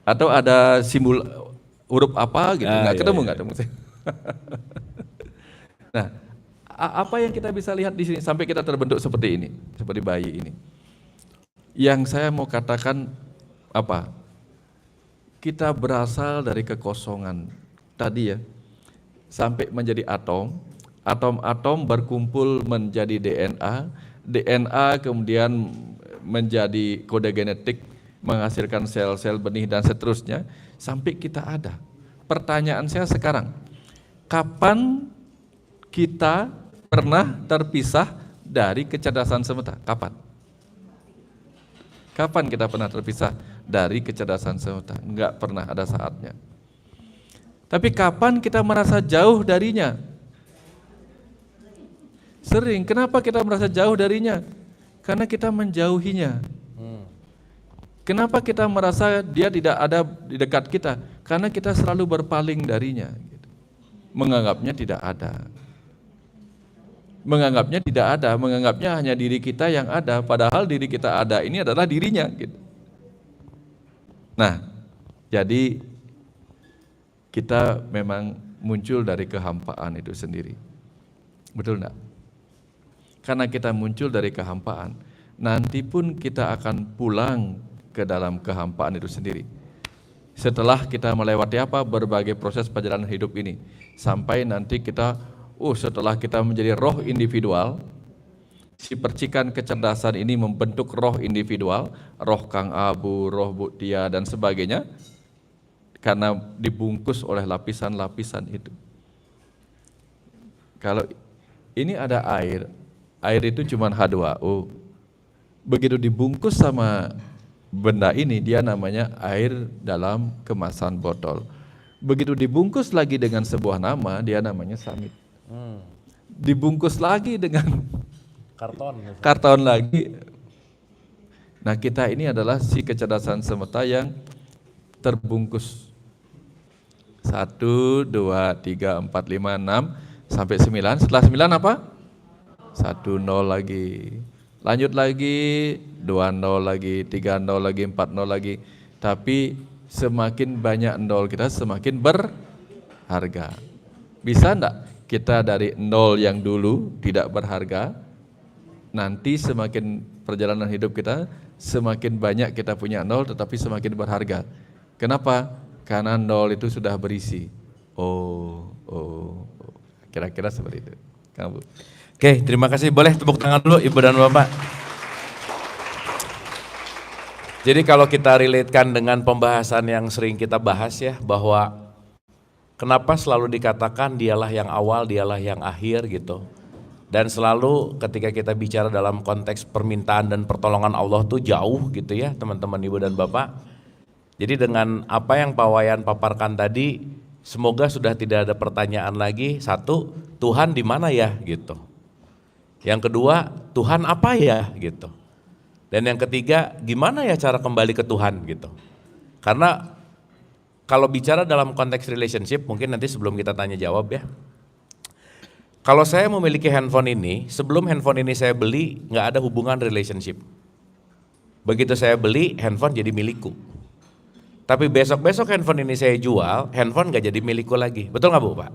Atau ada simbol huruf apa gitu, nggak ketemu. Nah, apa yang kita bisa lihat di sini sampai kita terbentuk seperti ini, seperti bayi ini. Yang saya mau katakan apa? Kita berasal dari kekosongan tadi ya, sampai menjadi atom, atom-atom berkumpul menjadi DNA, DNA kemudian menjadi kode genetik, menghasilkan sel-sel benih dan seterusnya sampai kita ada. Pertanyaan saya sekarang, kapan kita pernah terpisah dari kecerdasan semesta? Kapan? Kapan kita pernah terpisah dari kecerdasan semesta? Enggak pernah ada saatnya. Tapi kapan kita merasa jauh darinya? Sering. Kenapa kita merasa jauh darinya? Karena kita menjauhinya. Kenapa kita merasa dia tidak ada di dekat kita? Karena kita selalu berpaling darinya, gitu. Menganggapnya tidak ada. menganggapnya tidak ada, menganggapnya hanya diri kita yang ada, padahal diri kita ada ini adalah dirinya gitu. Nah, jadi kita memang muncul dari kehampaan itu sendiri. Betul enggak? Karena kita muncul dari kehampaan, nanti pun kita akan pulang ke dalam kehampaan itu sendiri. Setelah kita melewati berbagai proses perjalanan hidup ini, sampai nanti kita setelah kita menjadi roh individual, si percikan kecerdasan ini membentuk roh individual, roh Kang Abu, roh Bu Tia dan sebagainya, karena dibungkus oleh lapisan-lapisan itu. Kalau ini ada air itu cuma H2O. Begitu dibungkus sama benda ini, dia namanya air dalam kemasan botol. Begitu dibungkus lagi dengan sebuah nama, dia namanya Samit. Dibungkus lagi dengan karton lagi. Nah, kita ini adalah si kecerdasan semesta yang terbungkus. 1, 2, 3, 4, 5, 6 sampai 9. Setelah 9 apa? 1 0 lagi. Lanjut lagi 2 0 lagi, 3 0 lagi, 4 0 lagi. Tapi semakin banyak nol kita semakin berharga. Bisa enggak kita dari nol yang dulu tidak berharga, nanti semakin perjalanan hidup kita semakin banyak kita punya nol tetapi semakin berharga. Kenapa? Karena nol itu sudah berisi. Kira-kira seperti itu. Kamu. Oke, terima kasih. Boleh tepuk tangan dulu Ibu dan Bapak. Jadi kalau kita relatekan dengan pembahasan yang sering kita bahas ya, bahwa kenapa selalu dikatakan dialah yang awal, dialah yang akhir gitu. Dan selalu ketika kita bicara dalam konteks permintaan dan pertolongan Allah tuh jauh gitu ya teman-teman Ibu dan Bapak. Jadi dengan apa yang Pak Wayan paparkan tadi, semoga sudah tidak ada pertanyaan lagi. 1, Tuhan di mana ya gitu. Yang kedua, Tuhan apa ya gitu. Dan yang ketiga, gimana ya cara kembali ke Tuhan gitu. Karena kalau bicara dalam konteks relationship, mungkin nanti sebelum kita tanya jawab ya. Kalau saya memiliki handphone ini, sebelum handphone ini saya beli, nggak ada hubungan relationship. Begitu saya beli, handphone jadi milikku. Tapi besok-besok handphone ini saya jual, handphone nggak jadi milikku lagi. Betul nggak Bu Pak?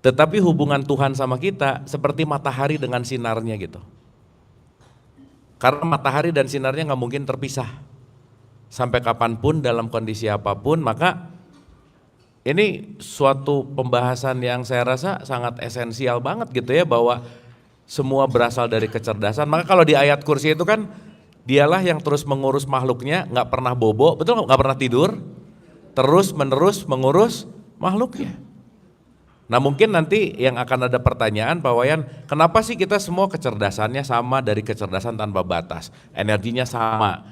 Tetapi hubungan Tuhan sama kita seperti matahari dengan sinarnya gitu. Karena matahari dan sinarnya nggak mungkin terpisah. Sampai kapanpun dalam kondisi apapun, maka ini suatu pembahasan yang saya rasa sangat esensial banget gitu ya, bahwa semua berasal dari kecerdasan. Maka kalau di ayat kursi itu kan, dialah yang terus mengurus makhluknya, nggak pernah bobo, betul nggak pernah tidur, terus menerus mengurus makhluknya. Nah mungkin nanti yang akan ada pertanyaan Pak Wayan, kenapa sih kita semua kecerdasannya sama dari kecerdasan tanpa batas, energinya sama,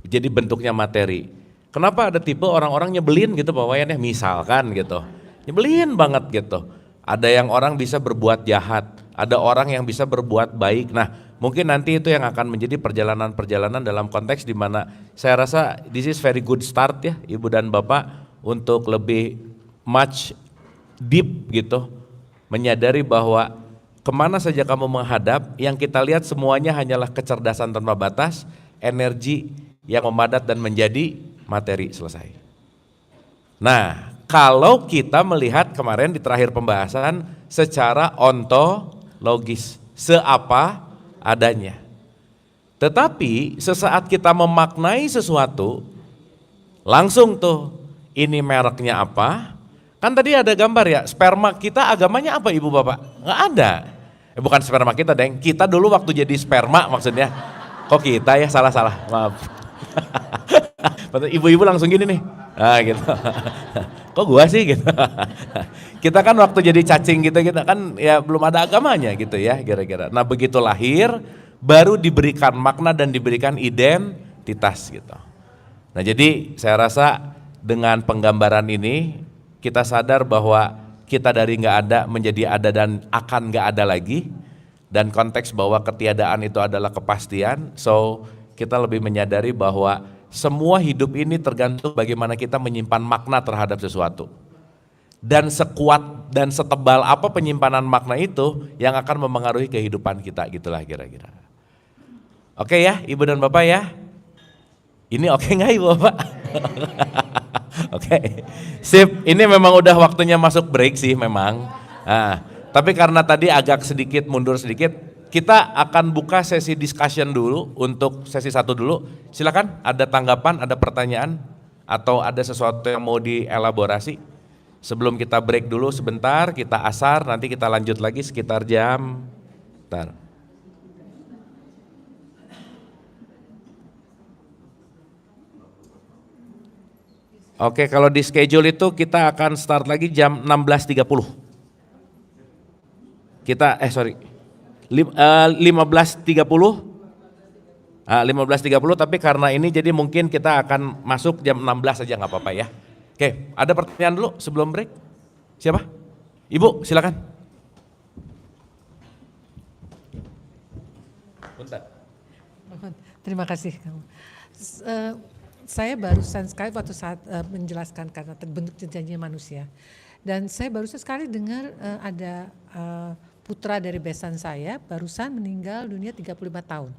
jadi bentuknya materi. Kenapa ada tipe orang-orang nyebelin gitu Pak Wayan ya, misalkan gitu, nyebelin banget gitu. Ada yang orang bisa berbuat jahat, ada orang yang bisa berbuat baik. Nah mungkin nanti itu yang akan menjadi perjalanan-perjalanan dalam konteks di mana saya rasa this is very good start ya Ibu dan Bapak untuk lebih much deep gitu, menyadari bahwa kemana saja kamu menghadap, yang kita lihat semuanya hanyalah kecerdasan tanpa batas, energi yang memadat dan menjadi materi, selesai. Nah, kalau kita melihat kemarin di terakhir pembahasan secara ontologis, seapa adanya. Tetapi sesaat kita memaknai sesuatu, langsung tuh ini mereknya apa? Kan tadi ada gambar ya, sperma kita agamanya apa Ibu Bapak? Nggak ada. Bukan sperma kita Deng, kita dulu waktu jadi sperma maksudnya. Kok kita ya, salah-salah, maaf. Ibu-ibu langsung gini nih, nah gitu. Kok gua sih gitu. Kita kan waktu jadi cacing gitu, kita kan ya belum ada agamanya gitu ya kira-kira. Nah begitu lahir, baru diberikan makna dan diberikan identitas gitu. Nah jadi saya rasa dengan penggambaran ini, kita sadar bahwa kita dari nggak ada menjadi ada dan akan nggak ada lagi, dan konteks bahwa ketiadaan itu adalah kepastian. So kita lebih menyadari bahwa semua hidup ini tergantung bagaimana kita menyimpan makna terhadap sesuatu. dan sekuat dan setebal apa penyimpanan makna itu yang akan mempengaruhi kehidupan kita, gitulah kira-kira. Oke ya, Ibu dan Bapak ya. Ini oke nggak Ibu Bapak? Oke, sip. Ini memang udah waktunya masuk break sih memang. Nah, tapi karena tadi agak sedikit mundur sedikit, kita akan buka sesi discussion dulu untuk sesi 1 dulu. Silakan, ada tanggapan, ada pertanyaan, atau ada sesuatu yang mau dielaborasi. Sebelum kita break dulu sebentar, kita asar, nanti kita lanjut lagi sekitar jam. Bentar. Oke, kalau di schedule itu kita akan start lagi jam 16.30. Kita, 15.30. 15.30, tapi karena ini jadi mungkin kita akan masuk jam 16 aja, nggak apa-apa ya. Oke, ada pertanyaan dulu sebelum break? Siapa? Ibu, silakan. Bentar. Terima kasih kamu. Saya barusan sekali waktu saat menjelaskan karena terbentuk janjinya manusia. Dan saya barusan sekali dengar ada putra dari besan saya barusan meninggal dunia 35 tahun.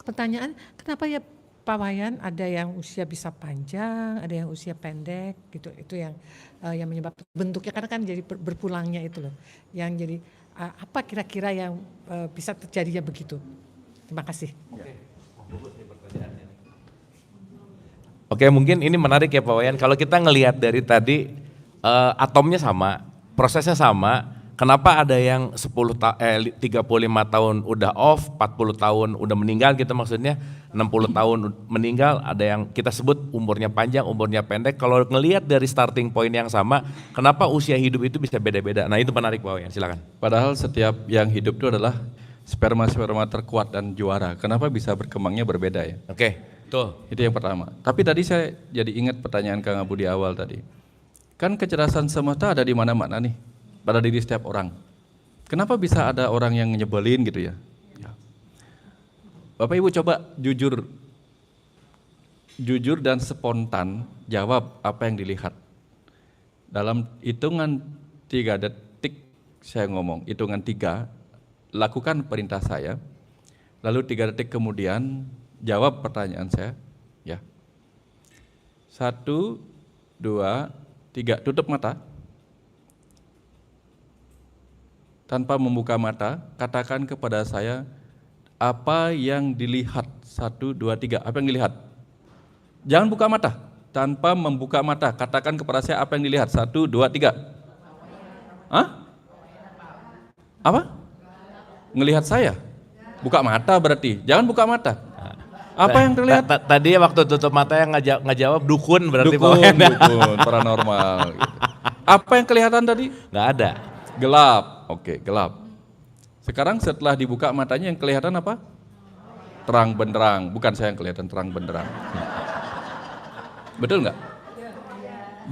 Pertanyaan, kenapa ya Pak Wayan ada yang usia bisa panjang, ada yang usia pendek gitu. Itu yang menyebabkan bentuknya karena kan jadi berpulangnya itu loh. Yang jadi apa kira-kira yang bisa terjadinya begitu. Terima kasih. Oke, mungkin ini menarik ya Pak Wayan. Kalau kita ngelihat dari tadi atomnya sama, prosesnya sama. Kenapa ada yang 35 tahun udah off, 40 tahun udah meninggal gitu maksudnya, 60 tahun meninggal, ada yang kita sebut umurnya panjang, umurnya pendek. Kalau ngelihat dari starting point yang sama, kenapa usia hidup itu bisa beda-beda? Nah itu menarik Pak Wayan, silakan. Padahal setiap yang hidup itu adalah sperma-sperma terkuat dan juara. Kenapa bisa berkembangnya berbeda ya? Oke, betul. Itu yang pertama. Tapi tadi saya jadi ingat pertanyaan Kang Abu di awal tadi. Kan kecerdasan semesta ada di mana-mana nih, pada diri setiap orang. Kenapa bisa ada orang yang nyebelin gitu ya? Bapak Ibu coba jujur dan spontan jawab apa yang dilihat. Dalam hitungan 3 detik saya ngomong, hitungan 3, lakukan perintah saya, lalu 3 detik kemudian jawab pertanyaan saya, ya. 1, 2, 3, tutup mata. Tanpa membuka mata, katakan kepada saya apa yang dilihat. 1, 2, 3, apa yang dilihat? Jangan buka mata, tanpa membuka mata, katakan kepada saya apa yang dilihat. 1, 2, 3. Hah? Apa? Ngelihat saya? Buka mata berarti, jangan buka mata. Apa yang terlihat? Tadi waktu tutup mata yang ngejawab dukun berarti dukun, paranormal. Gitu. Apa yang kelihatan tadi? Nggak ada. Gelap, oke gelap. Sekarang setelah dibuka matanya yang kelihatan apa? Terang benderang, bukan saya yang kelihatan terang benderang. Betul nggak?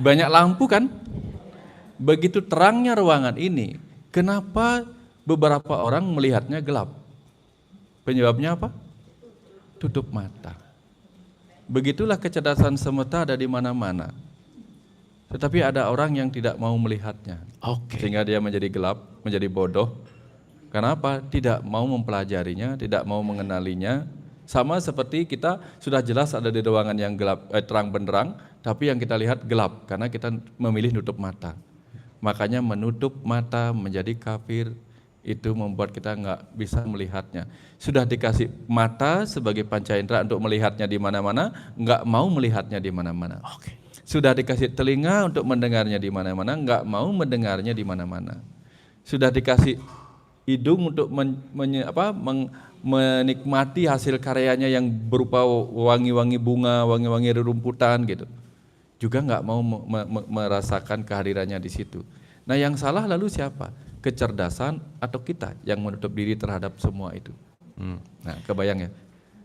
Banyak lampu kan? Begitu terangnya ruangan ini, kenapa beberapa orang melihatnya gelap? Penyebabnya apa? Tutup mata. Begitulah kecerdasan semesta ada di mana-mana. Tetapi ada orang yang tidak mau melihatnya. Sehingga dia menjadi gelap, menjadi bodoh. Kenapa? Tidak mau mempelajarinya, tidak mau mengenalinya. Sama seperti kita sudah jelas ada di ruangan yang gelap, terang benderang, tapi yang kita lihat gelap karena kita memilih nutup mata. Makanya menutup mata menjadi kafir, itu membuat kita nggak bisa melihatnya. Sudah dikasih mata sebagai panca indera untuk melihatnya di mana-mana, nggak mau melihatnya di mana-mana. Sudah dikasih telinga untuk mendengarnya di mana-mana, nggak mau mendengarnya di mana-mana. Sudah dikasih hidung untuk menikmati hasil karyanya yang berupa wangi-wangi bunga, wangi-wangi rerumputan gitu. Juga nggak mau merasakan kehadirannya di situ. Nah yang salah lalu siapa? Kecerdasan atau kita yang menutup diri terhadap semua itu. Nah kebayang ya?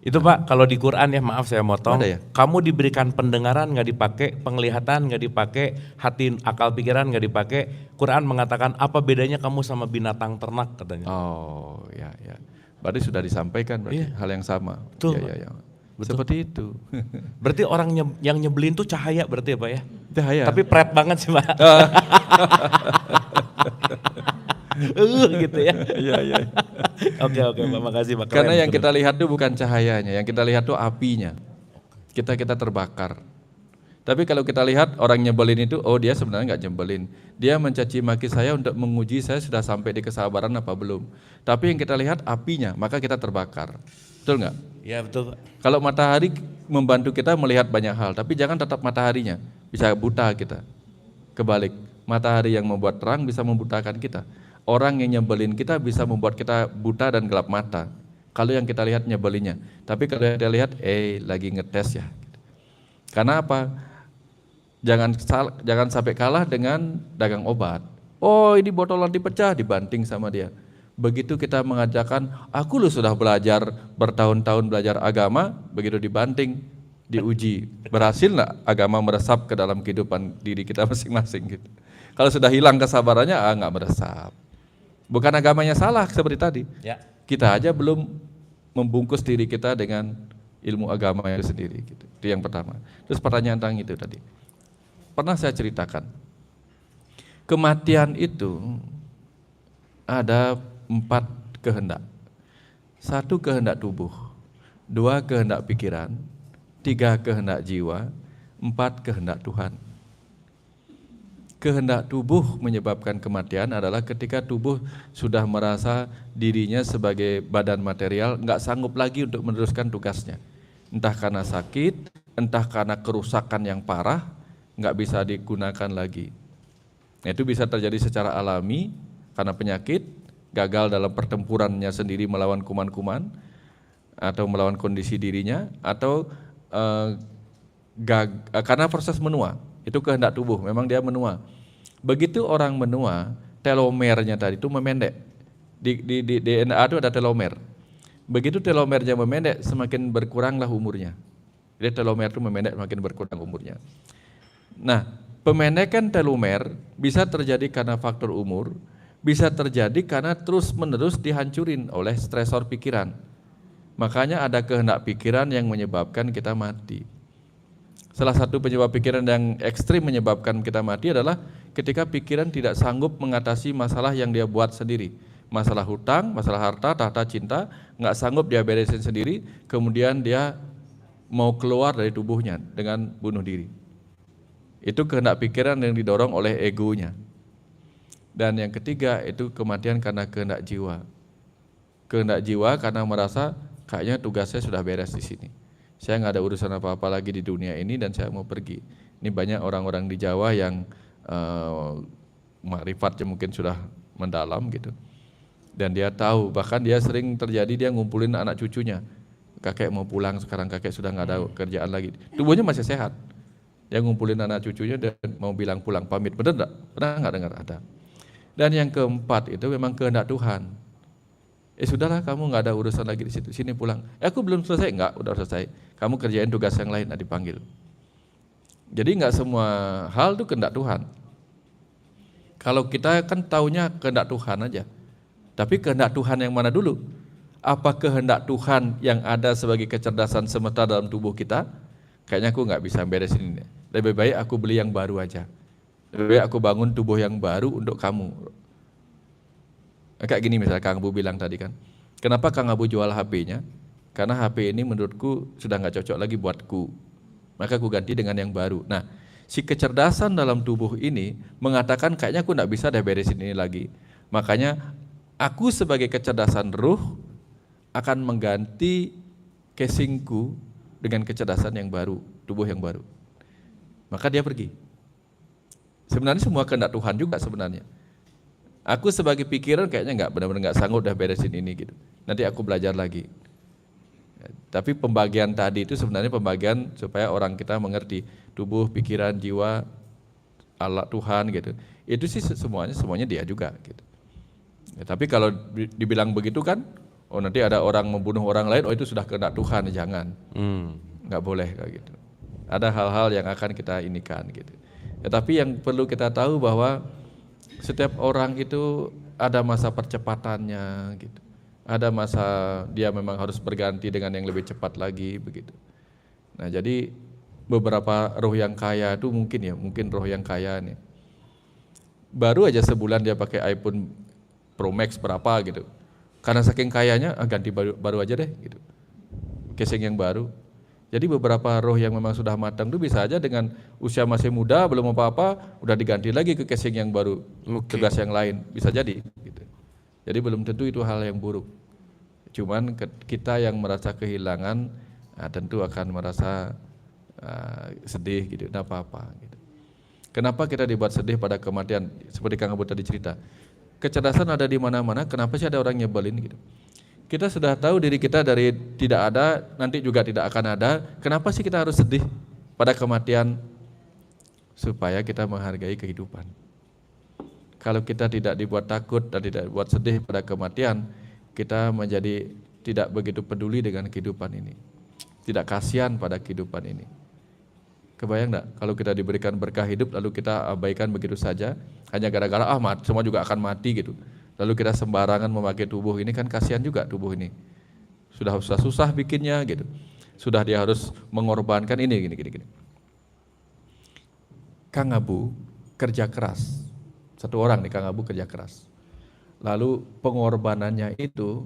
Itu Pak, kalau di Quran ya, maaf saya motong, ya? kamu diberikan pendengaran nggak dipakai, penglihatan nggak dipakai, hati akal pikiran nggak dipakai. Quran mengatakan apa bedanya kamu sama binatang ternak katanya. Oh ya. Berarti sudah disampaikan berarti hal yang sama. Betul. Ya. Seperti itu. Berarti orang yang nyebelin tuh cahaya berarti ya Pak ya? Cahaya. Tapi pret banget sih Pak. Gitu ya. Iya. Oke Pak, makasih Pak. Karena Keren, yang betul. kita lihat tuh bukan cahayanya, yang kita lihat tuh apinya. Kita terbakar. Tapi kalau kita lihat orang nyebelin itu, oh dia sebenarnya nggak nyebelin. Dia mencaci maki saya untuk menguji saya sudah sampai di kesabaran apa belum. Tapi yang kita lihat apinya, maka kita terbakar. Betul nggak? Ya betul Pak. Kalau matahari membantu kita melihat banyak hal, tapi jangan tetap mataharinya, bisa buta kita. Kebalik, matahari yang membuat terang bisa membutakan kita. Orang yang nyebelin kita bisa membuat kita buta dan gelap mata. Kalau yang kita lihat nyebelinnya. Tapi kalau yang kita lihat, lagi ngetes ya. Karena apa? Jangan sampai kalah dengan dagang obat. Oh ini botolan dipecah, dibanting sama dia. Begitu kita mengajarkan, aku lu sudah belajar bertahun-tahun belajar agama, begitu dibanting, diuji, berhasil nggak agama meresap ke dalam kehidupan diri kita masing-masing gitu. Kalau sudah hilang kesabarannya, nggak meresap. Bukan agamanya salah seperti tadi. Ya. Kita aja belum membungkus diri kita dengan ilmu agama itu sendiri. Gitu. Itu yang pertama. Terus pertanyaan tentang itu tadi. Pernah saya ceritakan, kematian itu ada 4 kehendak. 1 kehendak tubuh, 2 kehendak pikiran, 3 kehendak jiwa, 4 kehendak Tuhan. Kehendak tubuh menyebabkan kematian adalah ketika tubuh sudah merasa dirinya sebagai badan material nggak sanggup lagi untuk meneruskan tugasnya. Entah karena sakit, entah karena kerusakan yang parah, nggak bisa digunakan lagi. Nah, itu bisa terjadi secara alami karena penyakit, gagal dalam pertempurannya sendiri melawan kuman-kuman atau melawan kondisi dirinya, atau karena proses menua. Itu kehendak tubuh, memang dia menua. Begitu orang menua, telomernya tadi itu memendek. Di DNA itu ada telomer. Begitu telomernya memendek, semakin berkuranglah umurnya. Jadi telomer itu memendek, semakin berkurang umurnya. Nah, pemendekan telomer bisa terjadi karena faktor umur, bisa terjadi karena terus-menerus dihancurin oleh stresor pikiran. Makanya ada kehendak pikiran yang menyebabkan kita mati. Salah satu penyebab pikiran yang ekstrim menyebabkan kita mati adalah ketika pikiran tidak sanggup mengatasi masalah yang dia buat sendiri. Masalah hutang, masalah harta, tahta, cinta, nggak sanggup dia beresin sendiri, kemudian dia mau keluar dari tubuhnya dengan bunuh diri. Itu kehendak pikiran yang didorong oleh egonya. Dan yang ketiga itu kematian karena kehendak jiwa. Kehendak jiwa karena merasa kayaknya tugasnya sudah beres di sini. Saya nggak ada urusan apa-apa lagi di dunia ini dan saya mau pergi. Ini banyak orang-orang di Jawa yang makrifatnya mungkin sudah mendalam gitu. Dan dia tahu, bahkan dia sering terjadi dia ngumpulin anak cucunya. Kakek mau pulang sekarang, kakek sudah nggak ada kerjaan lagi. Tubuhnya masih sehat. Dia ngumpulin anak cucunya dan mau bilang pulang, pamit. Benar enggak? Pernah nggak dengar? Ada. Dan yang keempat itu memang kehendak Tuhan. Sudahlah, kamu nggak ada urusan lagi di situ, sini pulang. Aku belum selesai, enggak, udah selesai. Kamu kerjain tugas yang lain, dipanggil. Jadi nggak semua hal itu kehendak Tuhan. Kalau kita kan taunya kehendak Tuhan aja. Tapi kehendak Tuhan yang mana dulu? Apa kehendak Tuhan yang ada sebagai kecerdasan semesta dalam tubuh kita? Kayaknya aku nggak bisa beresin ini. Lebih baik aku beli yang baru aja. Lebih baik aku bangun tubuh yang baru untuk kamu. Kayak gini misalnya Kang Abu bilang tadi kan, kenapa Kang Abu jual HP-nya? Karena HP ini menurutku sudah nggak cocok lagi buatku, maka aku ganti dengan yang baru. Nah, si kecerdasan dalam tubuh ini mengatakan kayaknya aku nggak bisa deh beresin ini lagi. Makanya aku sebagai kecerdasan ruh akan mengganti casingku dengan kecerdasan yang baru, tubuh yang baru. Maka dia pergi. Sebenarnya semua kehendak Tuhan juga sebenarnya. Aku sebagai pikiran kayaknya benar-benar nggak sanggup udah beresin ini gitu. Nanti aku belajar lagi. Tapi pembagian tadi itu sebenarnya pembagian supaya orang kita mengerti tubuh, pikiran, jiwa, Allah Tuhan gitu. Itu sih semuanya dia juga gitu. Ya, tapi kalau dibilang begitu kan, oh nanti ada orang membunuh orang lain, oh itu sudah kehendak Tuhan, jangan. Nggak boleh kayak gitu. Ada hal-hal yang akan kita inikan gitu. Ya, tapi yang perlu kita tahu bahwa setiap orang itu ada masa percepatannya gitu. ada masa dia memang harus berganti dengan yang lebih cepat lagi begitu. Nah jadi beberapa roh yang kaya itu mungkin roh yang kaya nih, baru aja sebulan dia pakai iPhone Pro Max berapa gitu, karena saking kayanya ganti baru aja deh gitu, casing yang baru. Jadi beberapa roh yang memang sudah matang itu bisa aja dengan usia masih muda belum apa-apa udah diganti lagi ke casing yang baru, tugas yang lain, bisa jadi gitu. Jadi belum tentu itu hal yang buruk. Cuman kita yang merasa kehilangan tentu akan merasa sedih gitu, tidak apa-apa gitu. Kenapa kita dibuat sedih pada kematian? Seperti Kang Abu tadi cerita, kecerdasan ada di mana-mana, kenapa sih ada orang nyebelin gitu? Kita sudah tahu diri kita dari tidak ada, nanti juga tidak akan ada. Kenapa sih kita harus sedih pada kematian? Supaya kita menghargai kehidupan. Kalau kita tidak dibuat takut dan tidak dibuat sedih pada kematian, kita menjadi tidak begitu peduli dengan kehidupan ini. Tidak kasihan pada kehidupan ini. Kebayang enggak kalau kita diberikan berkah hidup lalu kita abaikan begitu saja, hanya gara-gara semua juga akan mati gitu. Lalu kita sembarangan memakai tubuh ini, kan kasihan juga tubuh ini. Sudah susah bikinnya gitu. Sudah dia harus mengorbankan ini gini. Kang Abu kerja keras. Satu orang nih Kang Abu kerja keras. Lalu pengorbanannya itu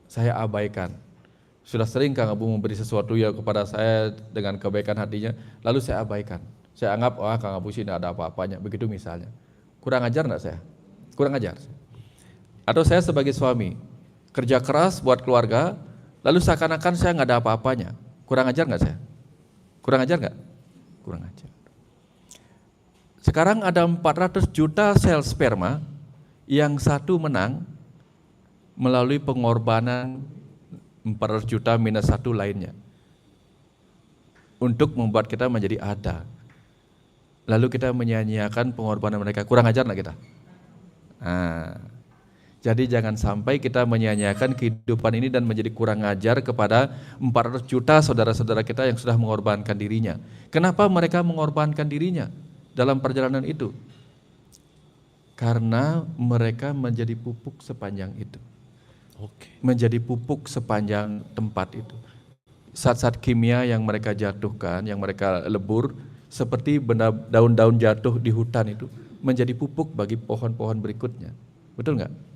saya abaikan. Sudah sering Kang Abu memberi sesuatu ya kepada saya dengan kebaikan hatinya, lalu saya abaikan. Saya anggap Kang Abu sih tidak ada apa-apanya, begitu misalnya. Kurang ajar enggak saya? Kurang ajar. Atau saya sebagai suami, kerja keras buat keluarga, lalu seakan-akan saya nggak ada apa-apanya. Kurang ajar nggak saya? Kurang ajar nggak? Kurang ajar. Sekarang ada 400 juta sel sperma, yang satu menang melalui pengorbanan 400 juta minus satu lainnya. Untuk membuat kita menjadi ada. Lalu kita menyia-nyiakan pengorbanan mereka. Kurang ajar nggak kita? Jadi jangan sampai kita menyia-nyiakan kehidupan ini dan menjadi kurang ajar kepada 400 juta saudara-saudara kita yang sudah mengorbankan dirinya. Kenapa mereka mengorbankan dirinya dalam perjalanan itu? Karena mereka menjadi pupuk sepanjang itu. Menjadi pupuk sepanjang tempat itu. Zat-zat kimia yang mereka jatuhkan, yang mereka lebur, seperti daun-daun jatuh di hutan itu, menjadi pupuk bagi pohon-pohon berikutnya. Betul nggak?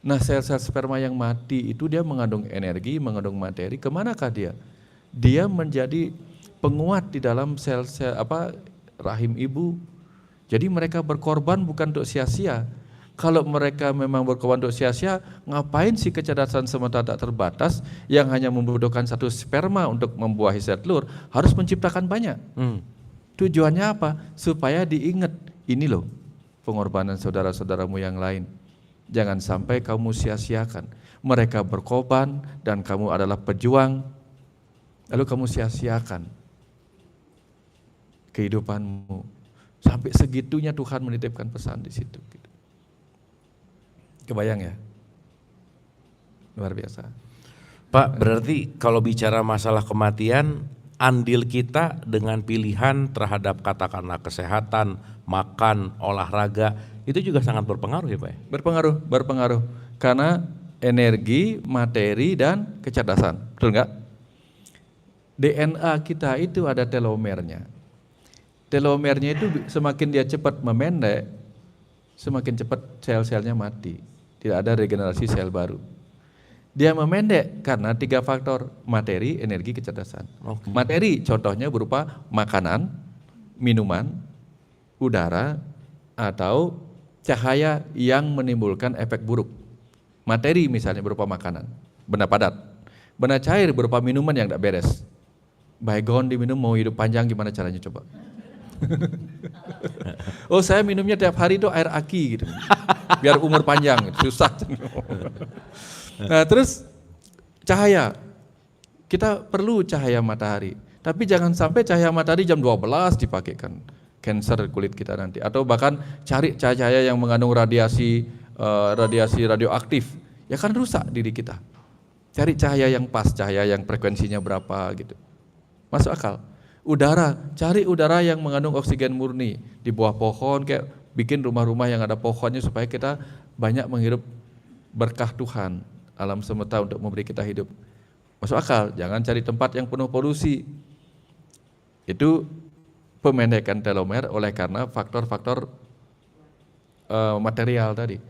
Nah, sel-sel sperma yang mati itu dia mengandung energi, mengandung materi. Kemanakah dia? Dia menjadi penguat di dalam sel-sel rahim ibu. Jadi mereka berkorban bukan untuk sia-sia. Kalau mereka memang berkorban untuk sia-sia, ngapain sih kecerdasan semesta tak terbatas yang hanya membutuhkan satu sperma untuk membuahi sel telur harus menciptakan banyak? Tujuannya apa? Supaya diingat, ini loh pengorbanan saudara-saudaramu yang lain. Jangan sampai kamu sia-siakan. Mereka berkorban dan kamu adalah pejuang, lalu kamu sia-siakan kehidupanmu. Sampai segitunya Tuhan menitipkan pesan di situ. Kebayang ya? Luar biasa. Pak, berarti kalau bicara masalah kematian, andil kita dengan pilihan terhadap katakanlah kesehatan, makan, olahraga, itu juga sangat berpengaruh ya Pak? Berpengaruh. Karena energi, materi, dan kecerdasan. Betul enggak? DNA kita itu ada telomernya. Telomernya itu semakin dia cepat memendek, semakin cepat sel-selnya mati. Tidak ada regenerasi sel baru. Dia memendek karena 3 faktor, materi, energi, kecerdasan. Materi contohnya berupa makanan, minuman, udara, atau cahaya yang menimbulkan efek buruk. Materi misalnya berupa makanan, benda padat. Benda cair berupa minuman yang tidak beres. Baygon diminum mau hidup panjang, gimana caranya coba? Saya minumnya tiap hari itu air aki gitu, biar umur panjang gitu. Susah. Nah terus cahaya, kita perlu cahaya matahari, tapi jangan sampai cahaya matahari jam 12 dipakaikan, kanker kulit kita nanti. Atau bahkan cari cahaya yang mengandung radiasi radioaktif, ya kan rusak diri kita. Cari cahaya yang pas, cahaya yang frekuensinya berapa gitu, masuk akal. Udara, cari udara yang mengandung oksigen murni di bawah pohon, kayak bikin rumah-rumah yang ada pohonnya supaya kita banyak menghirup berkah Tuhan. alam semesta untuk memberi kita hidup. Masuk akal, jangan cari tempat yang penuh polusi. Itu pemendekan telomer oleh karena faktor-faktor material tadi.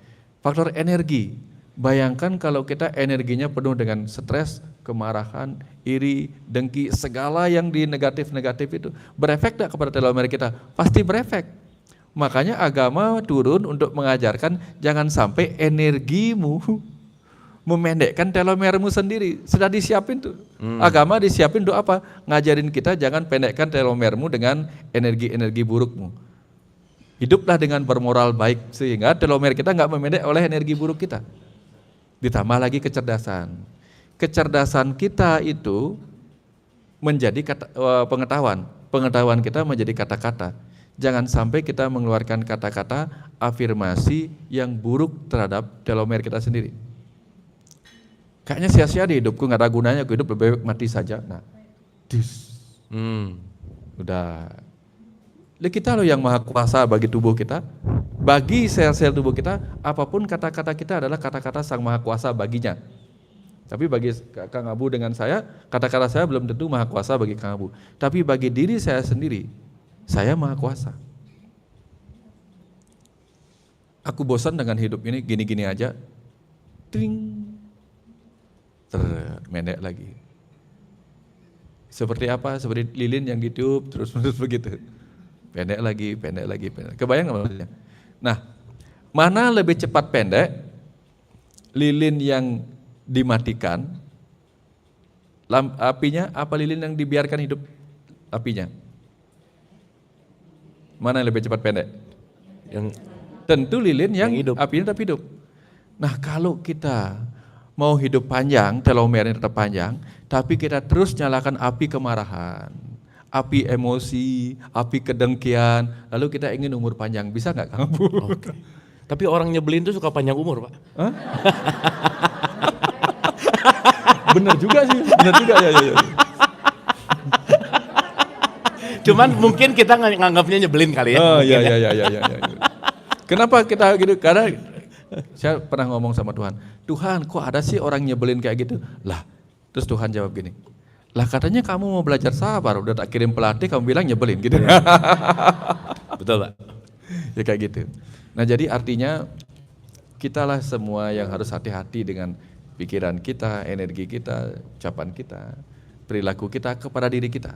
Faktor energi, bayangkan kalau kita energinya penuh dengan stres, kemarahan, iri, dengki, segala yang di negatif-negatif itu, berefek tak kepada telomer kita? Pasti berefek. Makanya agama turun untuk mengajarkan jangan sampai energimu memendekkan telomermu sendiri. Sudah disiapin tuh. Agama disiapin untuk apa? Ngajarin kita jangan pendekkan telomermu dengan energi-energi burukmu. Hiduplah dengan bermoral baik sehingga telomer kita nggak memendek oleh energi buruk kita. Ditambah lagi kecerdasan. Kecerdasan kita itu menjadi pengetahuan. Pengetahuan kita menjadi kata-kata. Jangan sampai kita mengeluarkan kata-kata afirmasi yang buruk terhadap telomer kita sendiri. Kayaknya sia-sia di hidupku, nggak ada gunanya, aku hidup lebih baik mati saja. Nah, udah. Kita loh yang maha kuasa bagi tubuh kita, bagi sel-sel tubuh kita, apapun kata-kata kita adalah kata-kata sang maha kuasa baginya. Tapi bagi Kang Abu dengan saya, kata-kata saya belum tentu maha kuasa bagi Kang Abu. Tapi bagi diri saya sendiri, saya maha kuasa. Aku bosan dengan hidup ini, gini-gini aja. Tring. Termendek lagi. Seperti apa? Seperti lilin yang ditiup terus-menerus begitu. Pendek lagi, pendek lagi, pendek. Kebayang nggak maksudnya? Nah, mana lebih cepat pendek? Lilin yang dimatikan, apinya, apa lilin yang dibiarkan hidup apinya? Mana yang lebih cepat pendek? Yang tentu lilin yang hidup. Apinya tetap hidup. Nah, kalau kita mau hidup panjang, telomernya tetap panjang, tapi kita terus nyalakan api kemarahan, api emosi, api kedengkian, lalu kita ingin umur panjang, bisa nggak Kang Bu? Oke. Tapi orang nyebelin tuh suka panjang umur, Pak. Hah? Bener juga sih, bener juga ya. Cuman mungkin kita nganggapnya nyebelin kali ya. Oh iya. Kenapa kita gitu? Karena saya pernah ngomong sama Tuhan, Tuhan kok ada sih orang nyebelin kayak gitu? Lah, terus Tuhan jawab gini, lah katanya kamu mau belajar sabar, udah tak kirim pelatih kamu bilang nyebelin gitu. Betul Pak. Ya kayak gitu. Nah jadi artinya kitalah semua yang harus hati-hati dengan pikiran kita, energi kita, ucapan kita, perilaku kita kepada diri kita.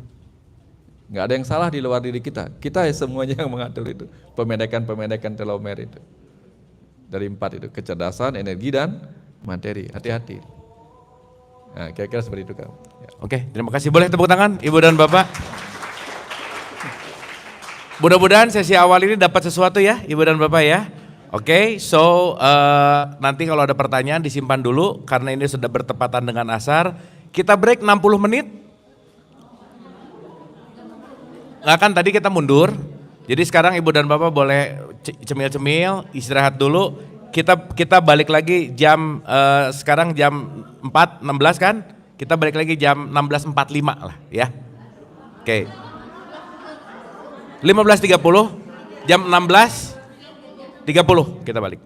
Nggak ada yang salah di luar diri kita. Kita semuanya yang mengatur itu. Pemendekan telomer itu. Dari 4 itu, kecerdasan, energi, dan materi. Hati-hati. Nah, kira-kira seperti itu Kang. Ya. Oke, terima kasih. Boleh tepuk tangan Ibu dan Bapak. Mudah-mudahan sesi awal ini dapat sesuatu ya Ibu dan Bapak ya. Oke, nanti kalau ada pertanyaan disimpan dulu karena ini sudah bertepatan dengan asar. Kita break 60 menit. Nggak kan tadi kita mundur. Jadi sekarang Ibu dan Bapak boleh cemil-cemil, istirahat dulu. Kita balik lagi jam sekarang jam 4.16 kan? Kita balik lagi jam 16.45 lah ya. Oke. 15.30 jam 16.30 kita balik.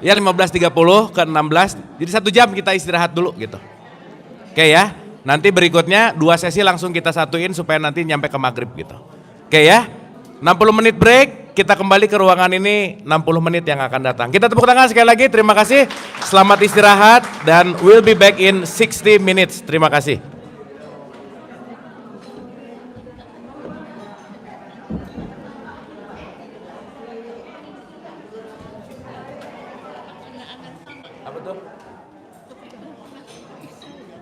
Ya 15.30 ke 16. Jadi 1 jam kita istirahat dulu gitu. Oke ya. Nanti berikutnya 2 sesi langsung kita satuin supaya nanti nyampe ke maghrib gitu. Oke ya, 60 menit break, kita kembali ke ruangan ini 60 menit yang akan datang. Kita tepuk tangan sekali lagi, terima kasih. Selamat istirahat dan we'll be back in 60 minutes. Terima kasih. Apa tuh?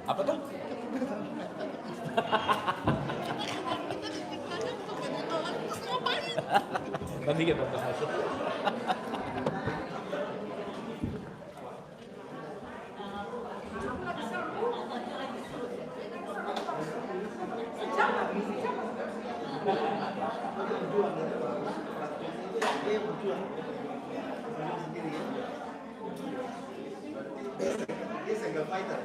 Apa tuh? Nanti kita masuk. Dia single fighter.